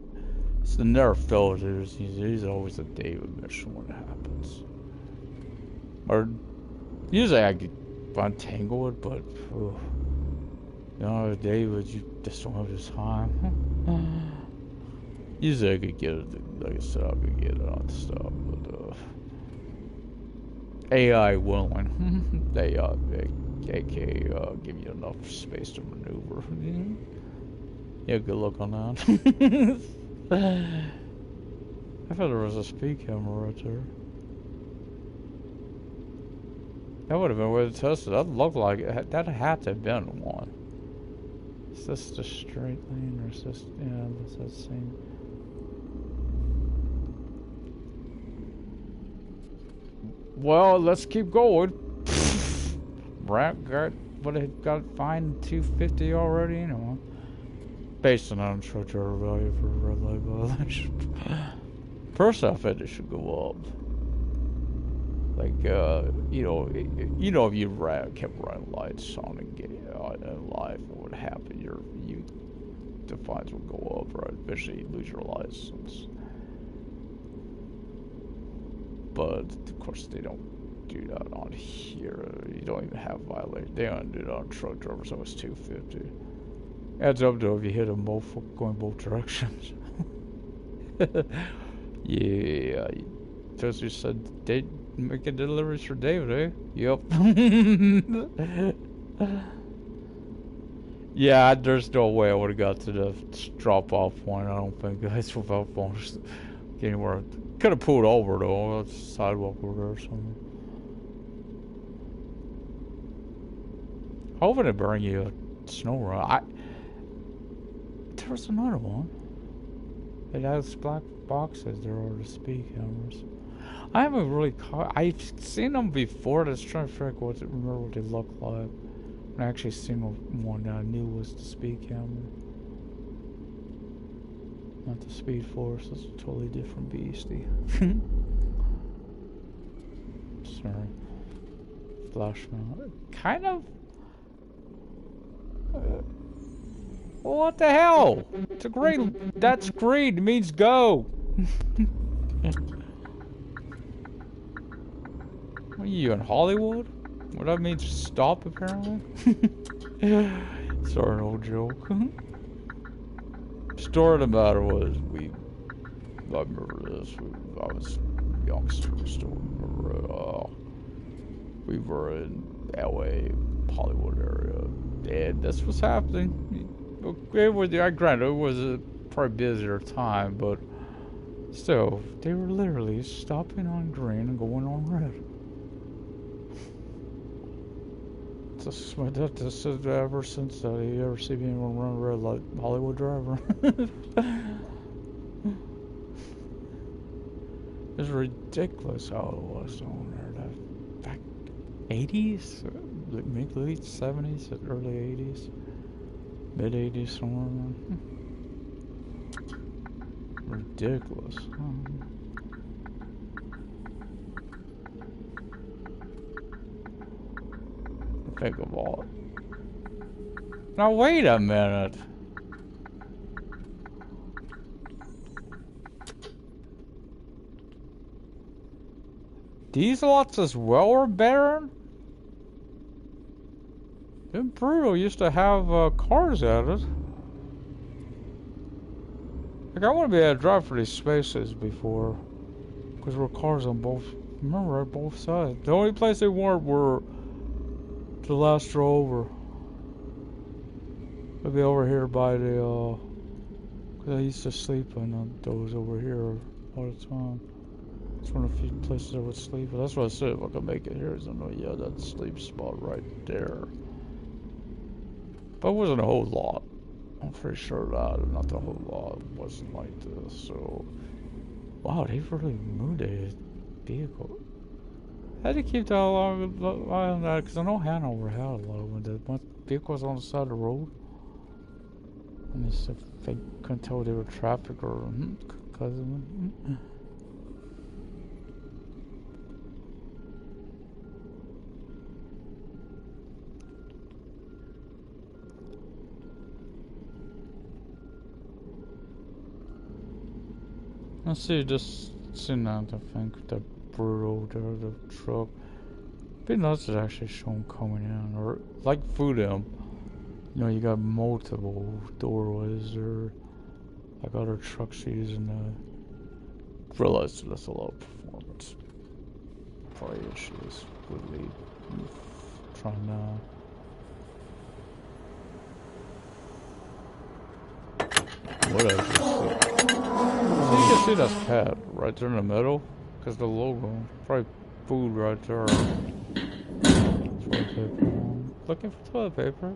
It's the never fails. He's always a David mission when it happens. Or usually I get untangle it, but you know, David, you just don't have this time. Usually I could get it, like I said, I could get it on stuff, but AI willing. They aka give you enough space to maneuver. Yeah, good luck on that. I thought there was a speed camera right there. That would have been a way to test it. That looked like it. That had to have been one. Is this the straight lane or is this? Yeah, that's the same. Well, let's keep going. Rat got what it got fined $250 already, you know. Based on truck driver value for red light violation. First off, it should go up. Like, you know, if you kept running lights on in life, what would happen? The fines would go up, right? Eventually, you lose your license. But of course, they don't do that on here. You don't even have violation. They don't do that on truck drivers, so it's $250. Adds up to if you hit them both going both directions. Yeah, as you said, Making deliveries for David, eh? Yep. Yeah, there's no way I would have got to the drop-off point. I don't think, guys, without phones anywhere. Could have pulled over though. That's sidewalk over there or something. Hoping to bring you a snow run. There was another one. It has black boxes. There are the speed cameras. I haven't really I've seen them before. Just trying to figure out remember what they look like. I actually seen one that I knew was the speed camera. Not the Speed Force. It's a totally different beastie. Sorry. Flash mount. Kind of. What the hell? It's a green. That's green. It means go. What are you in Hollywood? What that means stop apparently? Sorry, an old joke. Story of the matter was I remember this. I was youngsters. Still remember we were in LA, Hollywood area, and this was happening. Granted, it was a probably busier time, but still, they were literally stopping on green and going on red. My dad just said ever since that he ever see me run red like Hollywood driver. It's ridiculous how it was on there. That back 80s, maybe late 70s, early 80s, mid 80s somewhere. Ridiculous. Think of all. Now wait a minute. These lots as well are barren? Them brutal used to have cars at it. Like I want to be able to drive for these spaces before, because there were cars on both. Remember, at both sides. The only place they weren't were the last row over. I'll be over here by the, cause I used to sleep on those over here all the time. It's one of the few places I would sleep. But that's what I said, if I could make it here, I know, yeah, that sleep spot right there. But it wasn't a whole lot. I'm pretty sure that, not the whole lot, it wasn't like this, so. Wow, they really moved a vehicle. How do you keep that along on that? Because I know Hanover had a lot of them. The vehicles on the side of the road. And they couldn't tell they were traffic or because of them. Let's see, just sitting down to think the brutal, the truck. Be nice to actually show them coming in, or like food them. You know, you got multiple doorways, or like other trucks using the. Realize that's a lot of performance. Probably issues with me trying whatever. So you can see that cat right there in the middle, because the logo. Probably food right there. Toilet paper. Looking for toilet paper?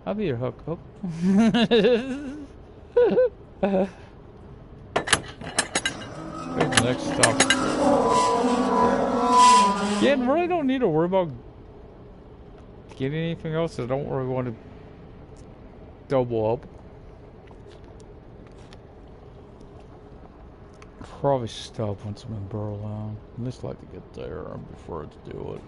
I'll be your hookup. Next stop. Yeah, I really don't need to worry about getting anything else. I don't really want to double up. Probably stop once I'm in Berlin. I just like to get there before I do it.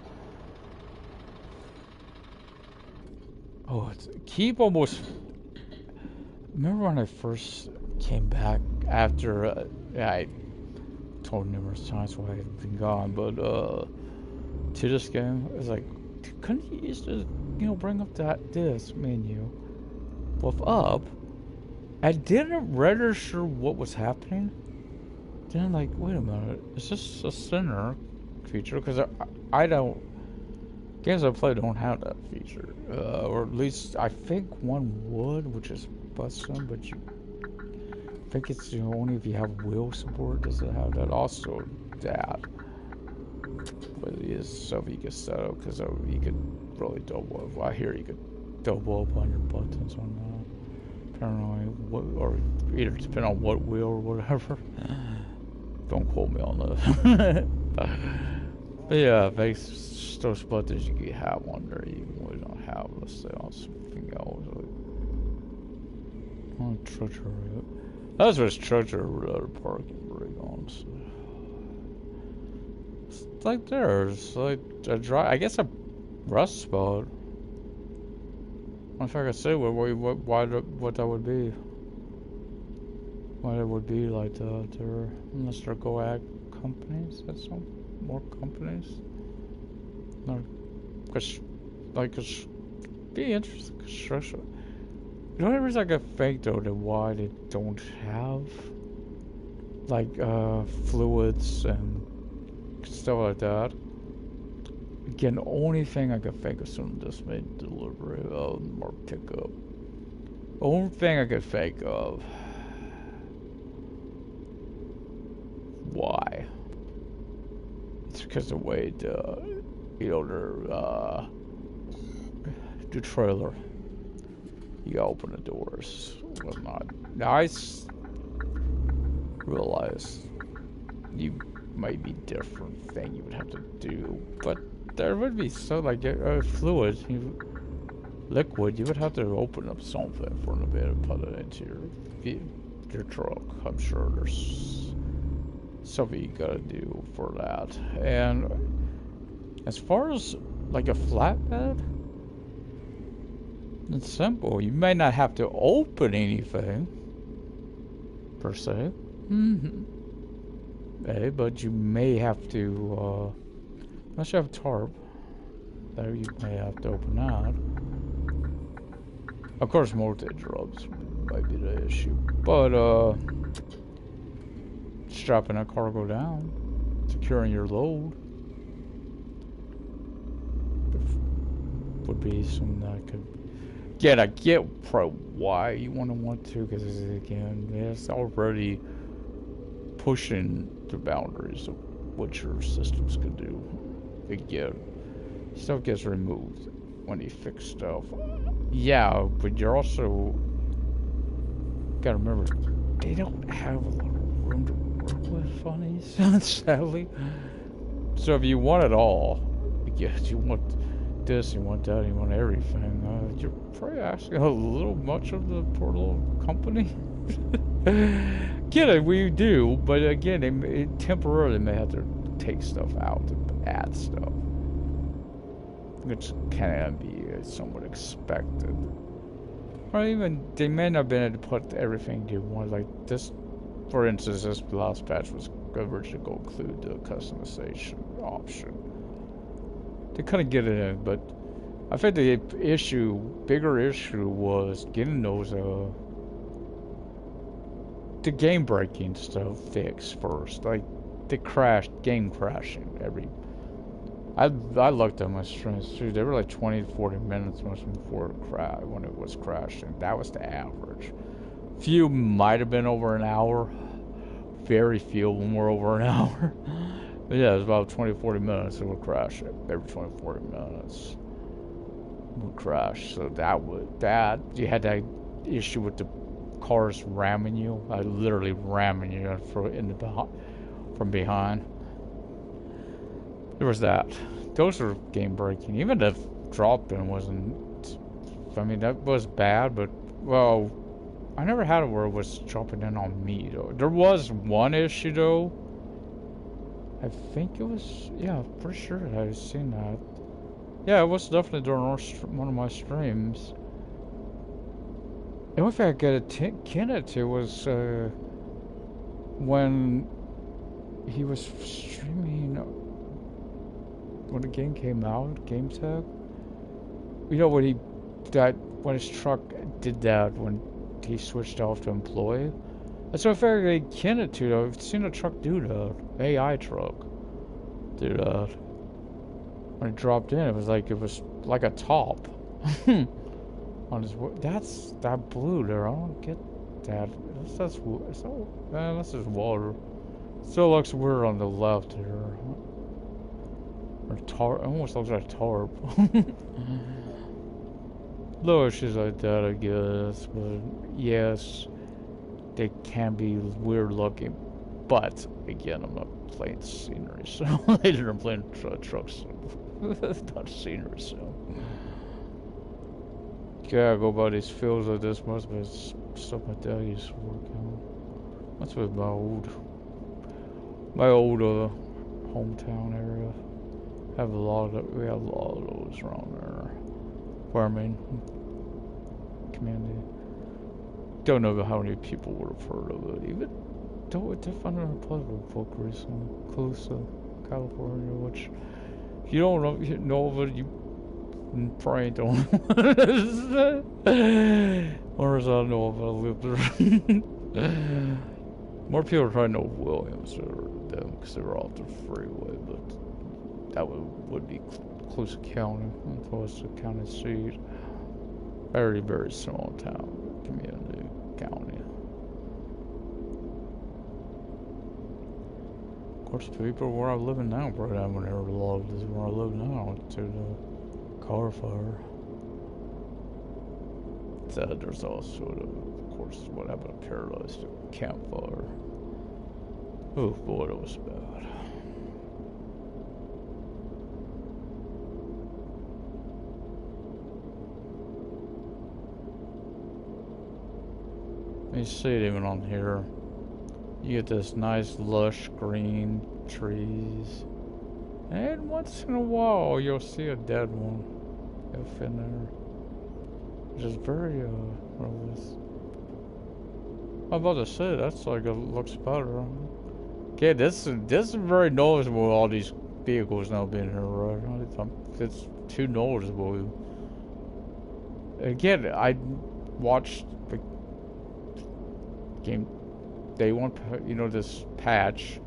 Oh, keep almost. Remember when I first came back after I told numerous times why I had been gone, but to this game, it was like, couldn't you used to, bring up this menu with up? I didn't register what was happening. Then I'm like, wait a minute, is this a center? feature because I don't. Games I play don't have that feature, or at least I think one would, which is busting. But I think it's only if you have wheel support does it have that. Also, that, but it is stuff you can set up because you could really double up. Well, I hear you could double up on your buttons on that. Apparently, or either depending on what wheel or whatever. Don't quote me on that. But yeah, those buttons you can have on there, you really don't have. Let's say on something else. On treasure route. That's what's treasure route parking rig, honestly. It's like there's like a dry. I guess a rest spot. I don't know if I could say what that would be. What it would be like there, unless they're go ag companies. That's some more companies. No, cause be interesting construction. The only reason I can think though that why they don't have like fluids and stuff like that. Again, the only thing I can think of someone just made delivery or pickup. The only thing I could think of. Why? It's because the way the trailer, you open the doors, whatnot. Now I realize you might be different thing you would have to do, but there would be so like fluid, liquid. You would have to open up something for a bit and put it into your truck. I'm sure there's something you gotta do for that. And as far as like a flatbed, it's simple. You may not have to open anything per se, but you may have to unless you have a tarp, there you may have to open that. Of course mortgage rubs might be the issue, but strapping that cargo down, securing your load would be something that I could get. I get probably why you want to, because again, it's already pushing the boundaries of what your systems can do. Again, stuff gets removed when you fix stuff. Yeah, but you're also gotta remember they don't have a lot of room to work with funnies, sadly. So if you want it all, yes, you want this, you want that, you want everything, you're probably asking a little much of the poor little company. Get it, we do, but again, it temporarily may have to take stuff out to add stuff, which can be somewhat expected. Or even, they may not have been able to put everything they want, like this, for instance, this last patch was originally going to include the customization option. They couldn't get it in, but I think the bigger issue was getting those, the game breaking stuff fixed first. Like, game crashing I looked at my streams too. They were like 20 to 40 minutes before when it was crashing. That was the average. Few might have been over an hour. Very few of them were over an hour. But yeah, it was about 20 to 40 minutes. It would crash every 20 to 40 minutes. It would crash. So you had that issue with the cars ramming you. Literally ramming you from behind. There was that. Those were game breaking. Even the drop in wasn't. I mean, that was bad, but well, I never had it where it was dropping in on me though. There was one issue though. I think it was. Yeah, I'm pretty sure I've seen that. Yeah, it was definitely during one of my streams. The only thing I could kin it to was when he was streaming. When the game came out, Game Tech, you know when his truck did that when he switched off to employee. That's what I figured they kin it to. I've seen a truck do that, AI truck. Dude, when it dropped in, it was like a top on his. That's that blue there. I don't get that. That's just water. Still looks weird on the left here. Or tarp. Almost looks like tarp. Little issues like that, I guess. But yes, they can be weird looking. But again, I'm not playing scenery, so later I'm playing trucks. Not scenery, so. Yeah, go by these fields like this. Must be stuff my dad used to work on. That's with my old hometown area. We have a lot of those around there. Farming community. Don't know how many people would have heard of it. Even though it did find a pleasure book recently, close to California, which if you don't know of it, you probably don't. Or as I know of it, I lived there. More people probably know Williams or them because they were off the freeway, but that would be close to county, close to county seat. Very, very small town, community, county. Of course, people where I'm living now probably haven't heard a lot of this where I live now to the car fire. There's also, of course, what happened to Paradise, the campfire. Oh boy, that was bad. You see it even on here. You get this nice lush green trees. And once in a while you'll see a dead one. If in there. Which is very I'm about to say that's like it looks better. Okay, this is very noticeable with all these vehicles now being here, right? It's too noticeable. Again, I watched the game day one, this patch.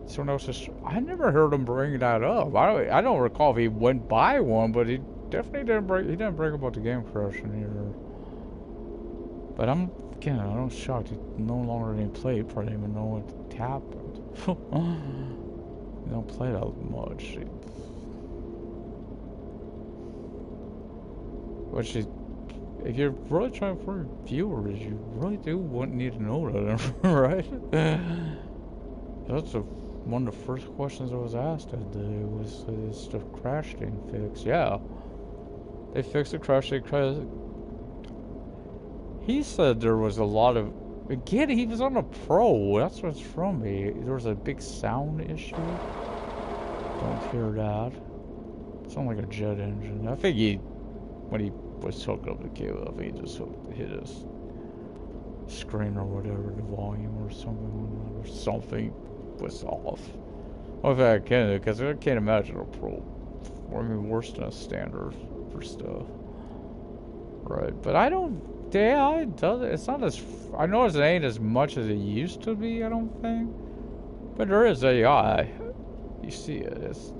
Someone else I never heard him bring that up. I don't recall if he went by one, but he definitely didn't bring about the game crashing here. But I'm shocked he no longer didn't play. He probably didn't even know what happened. You don't play that much. Which is, if you're really trying for viewers, you really do need to know that, right? That's one of the first questions I was asked that day was, is the crash thing fixed? Yeah. They fixed the crash thing because he said there was a lot of... Again, he was on a pro. That's what's from me. There was a big sound issue. Don't hear that. Sound like a jet engine. I think when he was hooking up the cable, I think he just hit his screen or whatever, the volume or something, or something was off. Well, if I can, because I can't imagine a pro. I mean, worse than a standard for stuff. Right, but I don't. The AI does it. It's not as. I know it ain't as much as it used to be. I don't think. But there is AI. You see it. It's.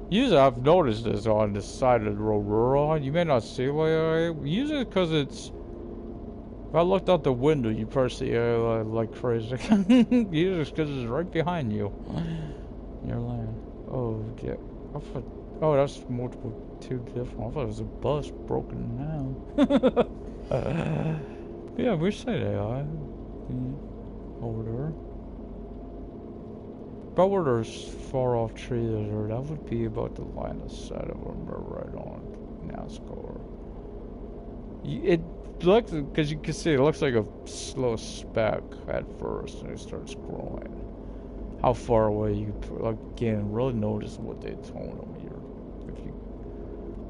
Usually, I've noticed this on the side of the road rural. You may not see AI. Usually, because it's. If I looked out the window, you probably see AI like crazy. Usually, because it's right behind you. Your lane. Oh, yeah. Oh, that's multiple. Two different. I thought it was a bus broken down. Yeah, we say AI. Over there. But where there's far off trees there, that would be about the line of sight of them right on NASCAR. It looks, because you can see it looks like a slow speck at first, and it starts growing. How far away you, again, really notice what they told them.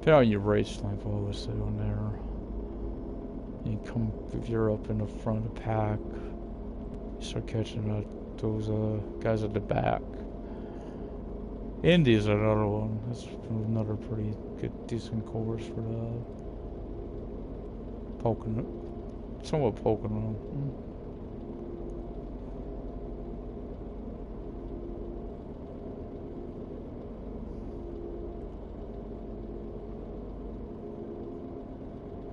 Depending on your race length, I always say on there. You come, if you're up in the front of the pack, you start catching those guys at the back. Indy's another one. That's another pretty good, decent course for that. Somewhat poking them.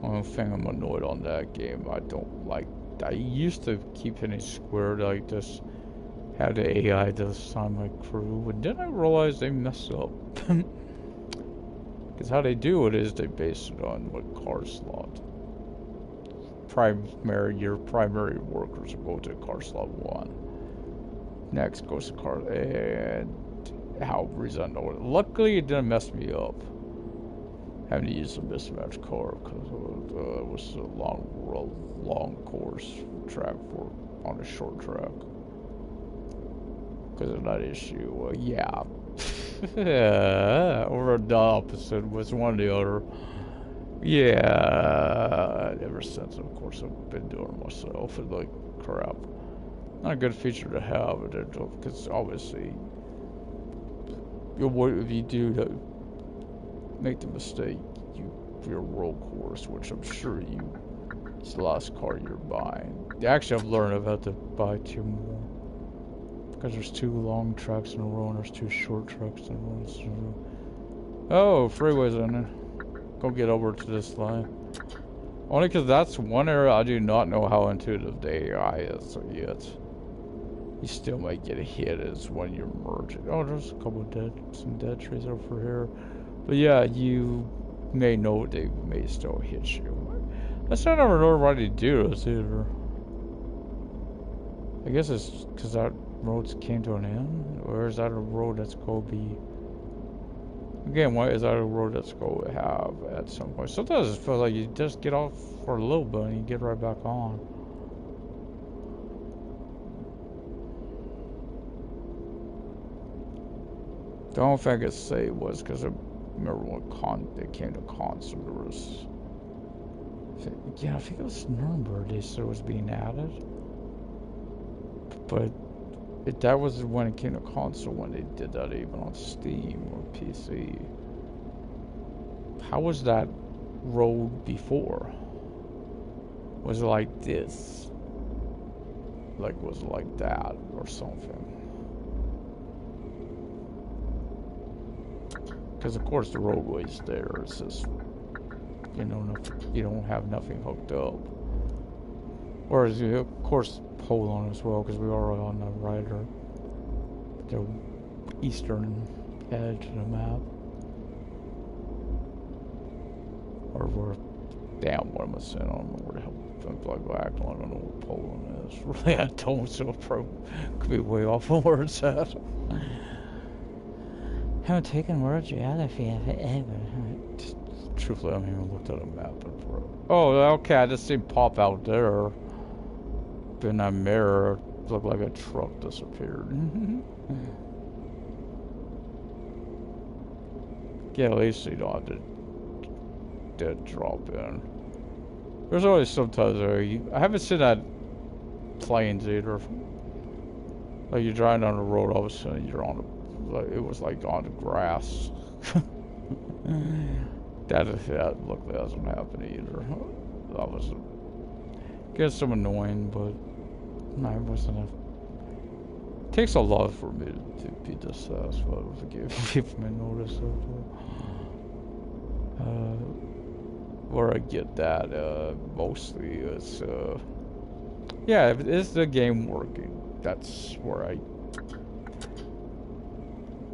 Only thing I'm annoyed on that game, I don't like. I used to keep hitting square, like just have the AI to assign my crew, but then I realized they messed up. Because how they do it is they base it on what car slot. Your primary workers will go to car slot 1. Next goes to car, and how reason I know it. Luckily, it didn't mess me up. Having to use a mismatched car because it was a long course track for on a short track. Because of that issue, yeah. Or the opposite was one or the other. Yeah, ever since, of course, I've been doing it myself. It's like crap. Not a good feature to have, because obviously, if you do make the mistake, your road course, which I'm sure it's the last car you're buying. Actually, I've learned I've had to buy 2 more. Because there's 2 long tracks in a row and there's 2 short tracks in a row. Oh, freeway's in there. Go get over to this line. Only because that's one area I do not know how intuitive the AI is yet. You still might get hit as when you're merging. Oh, there's a couple of some dead trees over here. But yeah, you may know they may still hit you. That's not ever know why they do this either. I guess it's because that road came to an end? Or is that a road that's going to be... Again, why is that a road that's going to have at some point? Sometimes it feels like you just get off for a little bit and you get right back on. The only thing I could say was because I remember when they came to console, there was... Yeah, I think it was Nuremberg they said was being added. But that was when it came to console, when they did that even on Steam or PC. How was that road before? Was it like this? Like, was it like that or something? Because of course the roadway's there. It's just, you don't have nothing hooked up. Whereas you of course hold on as well, because we are on the right or the eastern edge of the map. Or we're damn, what am I saying? I don't know where the hell I'm acting. I don't know what Poland is. Really, I don't, so could be way off on where it's at. Haven't taken word geography ever. Truthfully, I haven't even looked at a map before. Oh, okay, I just see pop out there. In that mirror, it looked like a truck disappeared. Yeah, at least you don't have to dead drop in. There's always sometimes I haven't seen that planes either. Like you're driving down the road, all of a sudden you're on it was like on the grass. that luckily doesn't happen either. That was, I guess, some annoying, but no, it wasn't. It takes a lot for me to be dissatisfied with the game. People may notice that. Where I get that mostly is yeah, if is the game working? That's where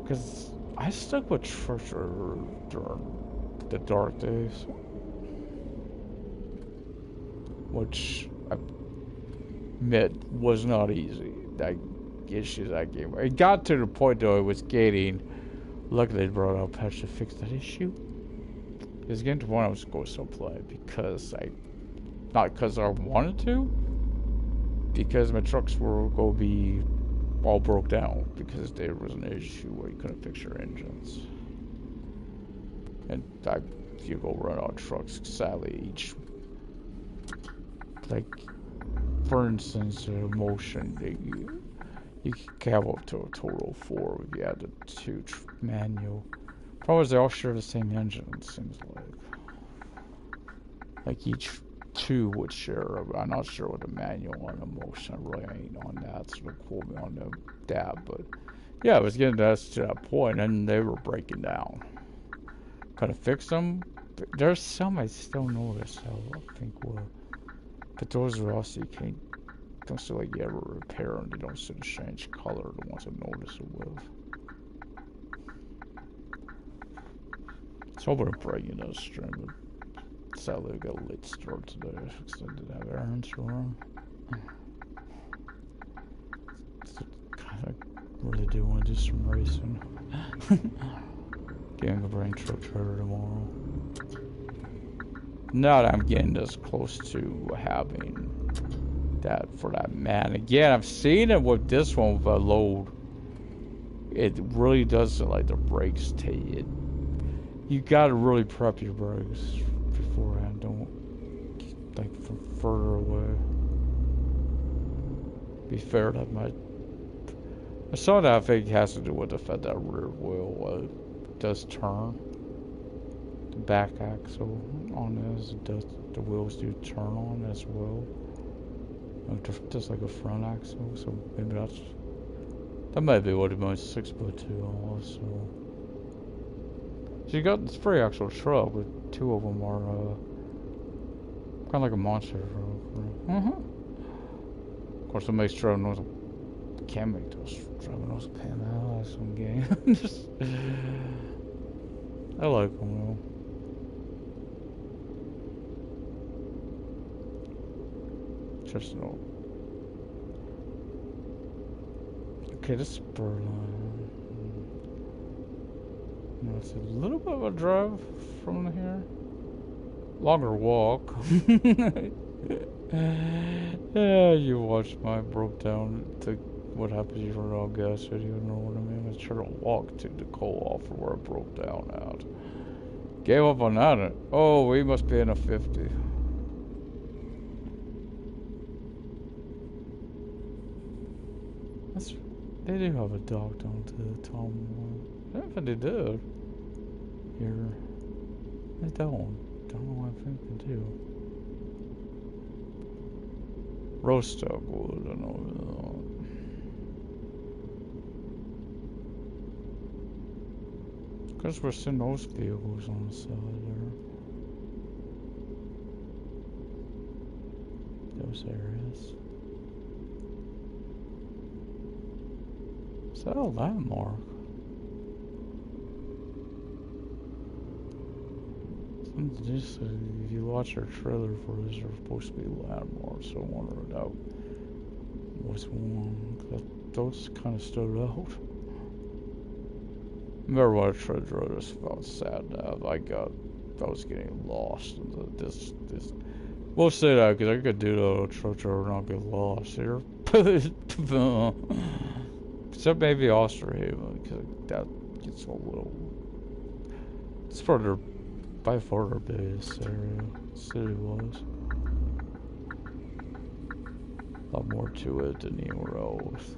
because I stuck with Treasure during the dark days, which I admit was not easy. That issue that game. It got to the point though it was gating. Luckily, they brought out a patch to fix that issue. It was getting to the point I was going to play because not because I wanted to, because my trucks were going to be all broke down because there was an issue where you couldn't fix your engines. And you go run out of trucks, sadly, each, like, for instance, motion, you can have up to a total of 4 if you add the 2 manual. Problem is they all share the same engine, it seems like. Like each 2 would share. I'm not sure what the manual on the motion. I really ain't on that, so don't quote me on that. But yeah, it was getting to that point, and they were breaking down. Kind of fixed them, There's some I still notice, so I think will. But those are also you can't, don't see like you ever repair them. They don't see the change color, the ones I notice it with. So I'm gonna bring you this stream, but sadly I got a late start today because I didn't have errands for them. So kind of really do want to do some racing. Getting a brain truck trailer tomorrow. Now that I'm getting this close to having that for that man. Again, I've seen it with this one with a load. It really doesn't like the brakes take it. You gotta really prep your brakes beforehand. Don't like from further away. Be fair, that might. I saw that I think it has to do with the fact that rear wheel does turn. The back axle on this does, the wheels do turn on as well. Just like a front axle, so maybe that might be what it means. 6x2 also. So you got this 3-axle truck, but 2 of them are kind of like a monster truck. Of course, it makes sure knows can't make those driving those pan out some game. Just I like them though. Just no. Okay, this spur line. No, it's a little bit of a drive from here. Longer walk. Yeah, you watched my broke down to what happens if you're all gas video, you know what I mean? I tried to walk to the co-op for where I broke down at. Gave up on that. Oh, we must be in a 50. That's, they do have a dock down to the Tom one. I don't think they do. Here. They don't. Don't know why I think they do. Roast up wood, I know that. Because we're seeing those vehicles on the side there. Those areas. Is that a landmark? Just if you watch our trailer for this, there's supposed to be landmarks, so I wondered out which one. Those kind of stood out. Remember when I tried to draw this, felt sad now. I was getting lost in this. We'll say that because I could do the truck driver and not get lost here. Except maybe Osterhaven, because that gets a little. It's further. By far our biggest area, city was. A lot more to it than anywhere else.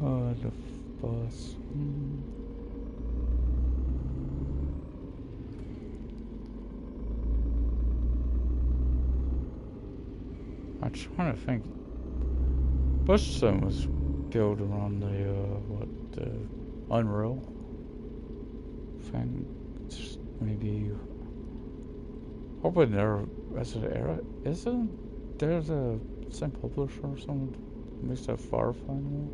Oh, the bus. I'm trying to think. Boston was built around the Unreal thing. Just maybe. Hopefully there as an era isn't there's a same publisher or something makes that Firefly one?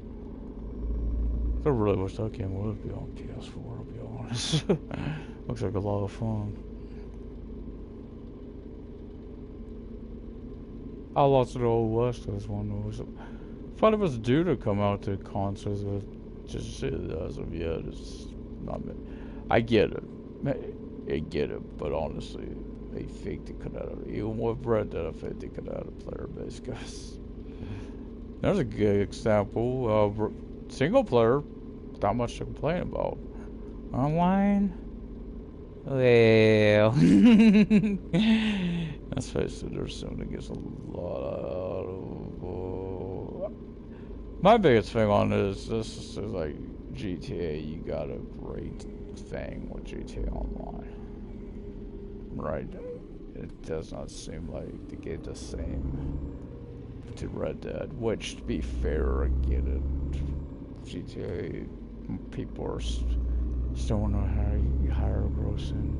I really wish that game would be on PS4, to be honest. Looks like a lot of fun. I lost the Old West as one was. Thought it was due to come out to consoles, but just as of yet, it's not. I get it, I get it, but honestly, they think they could have even with Red Dead. I think they could have a player base, guys. There's a good example of single player. Not much to complain about. Online, well, let's face it, there's something that gets a lot out of. My biggest thing on this is like GTA. You got a great thing with GTA Online, right? It does not seem like they get the same to Red Dead. Which, to be fair, I get it. GTA people are still want to higher grossing.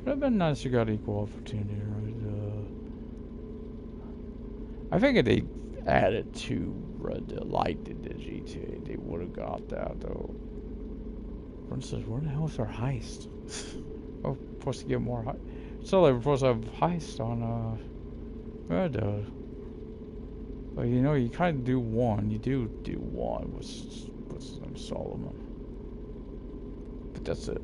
But it'd been nice you got equal opportunity, right? I think if they added to Red Dead like they did GTA, they would have got that though. For instance, where the hell is our heist? Oh, we're supposed to get more heist. So like we're supposed to have heist on Red Dead. But you know, you kind of do one. You do one with Solomon. But that's it.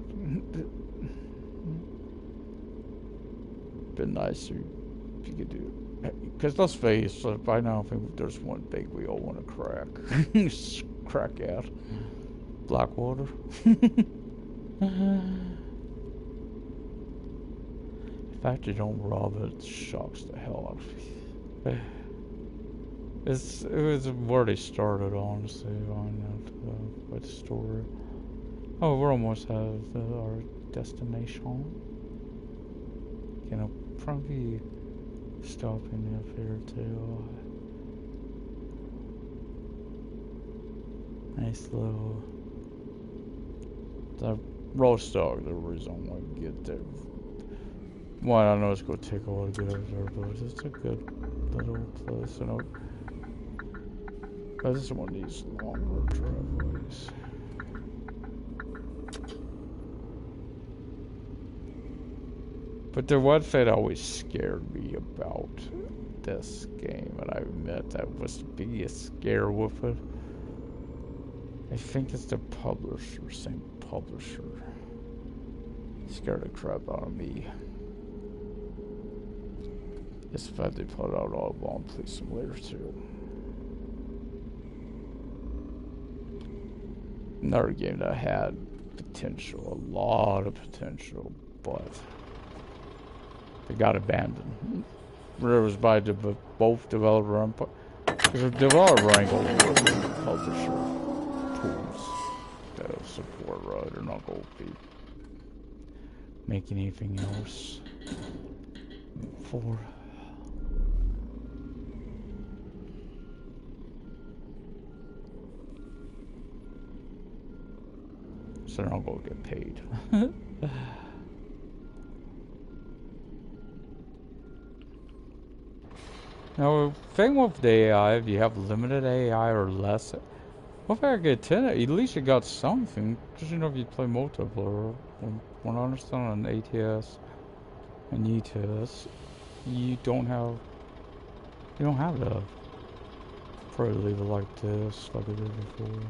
Been nice if you could do. Because let's face it, by now I think there's one thing we all want to crack. Crack out. Blackwater. The fact you don't rob it shocks the hell out of me. It was where they started, honestly, on that with the story. Oh, we're almost at our destination. You know, probably stopping up here too. Nice little. The roast dog, the reason I want to get there. Well, I know it's going to take a while to get over there, but it's a good little place. And I just want these longer driveways. But the one thing that always scared me about this game, and I admit that was the biggest scare with it, I think it's the publisher, same publisher. Scared the crap out of me. It's the fact they put out all Ball Police Simulator 2. Another game that had potential, a lot of potential, but they got abandoned. It was by both developer and because the developer ain't gonna work with the publisher tools that support, right? They're not gonna be making anything else for. So they're not gonna get paid. Now, the thing with the AI, if you have limited AI or less, well, if I get 10, at least you got something. Because you know, if you play multiplayer, when I understand on ATS and ETS, you don't have that. Probably leave it like this, like I did before.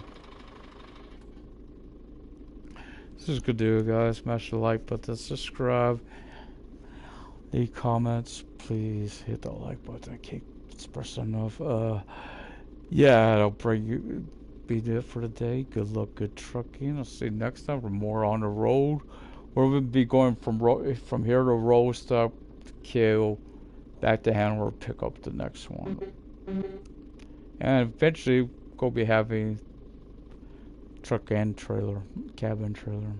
This is good to do, guys. Smash the like button, subscribe, leave comments. Please hit the like button. I can't express enough. Yeah, that'll be it for today. Good luck, good trucking. I'll see you next time for more on the road. We'll be going from here to Rostock, Kill, back to Hanover, pick up the next one, and eventually we'll be having truck and trailer, cabin trailer.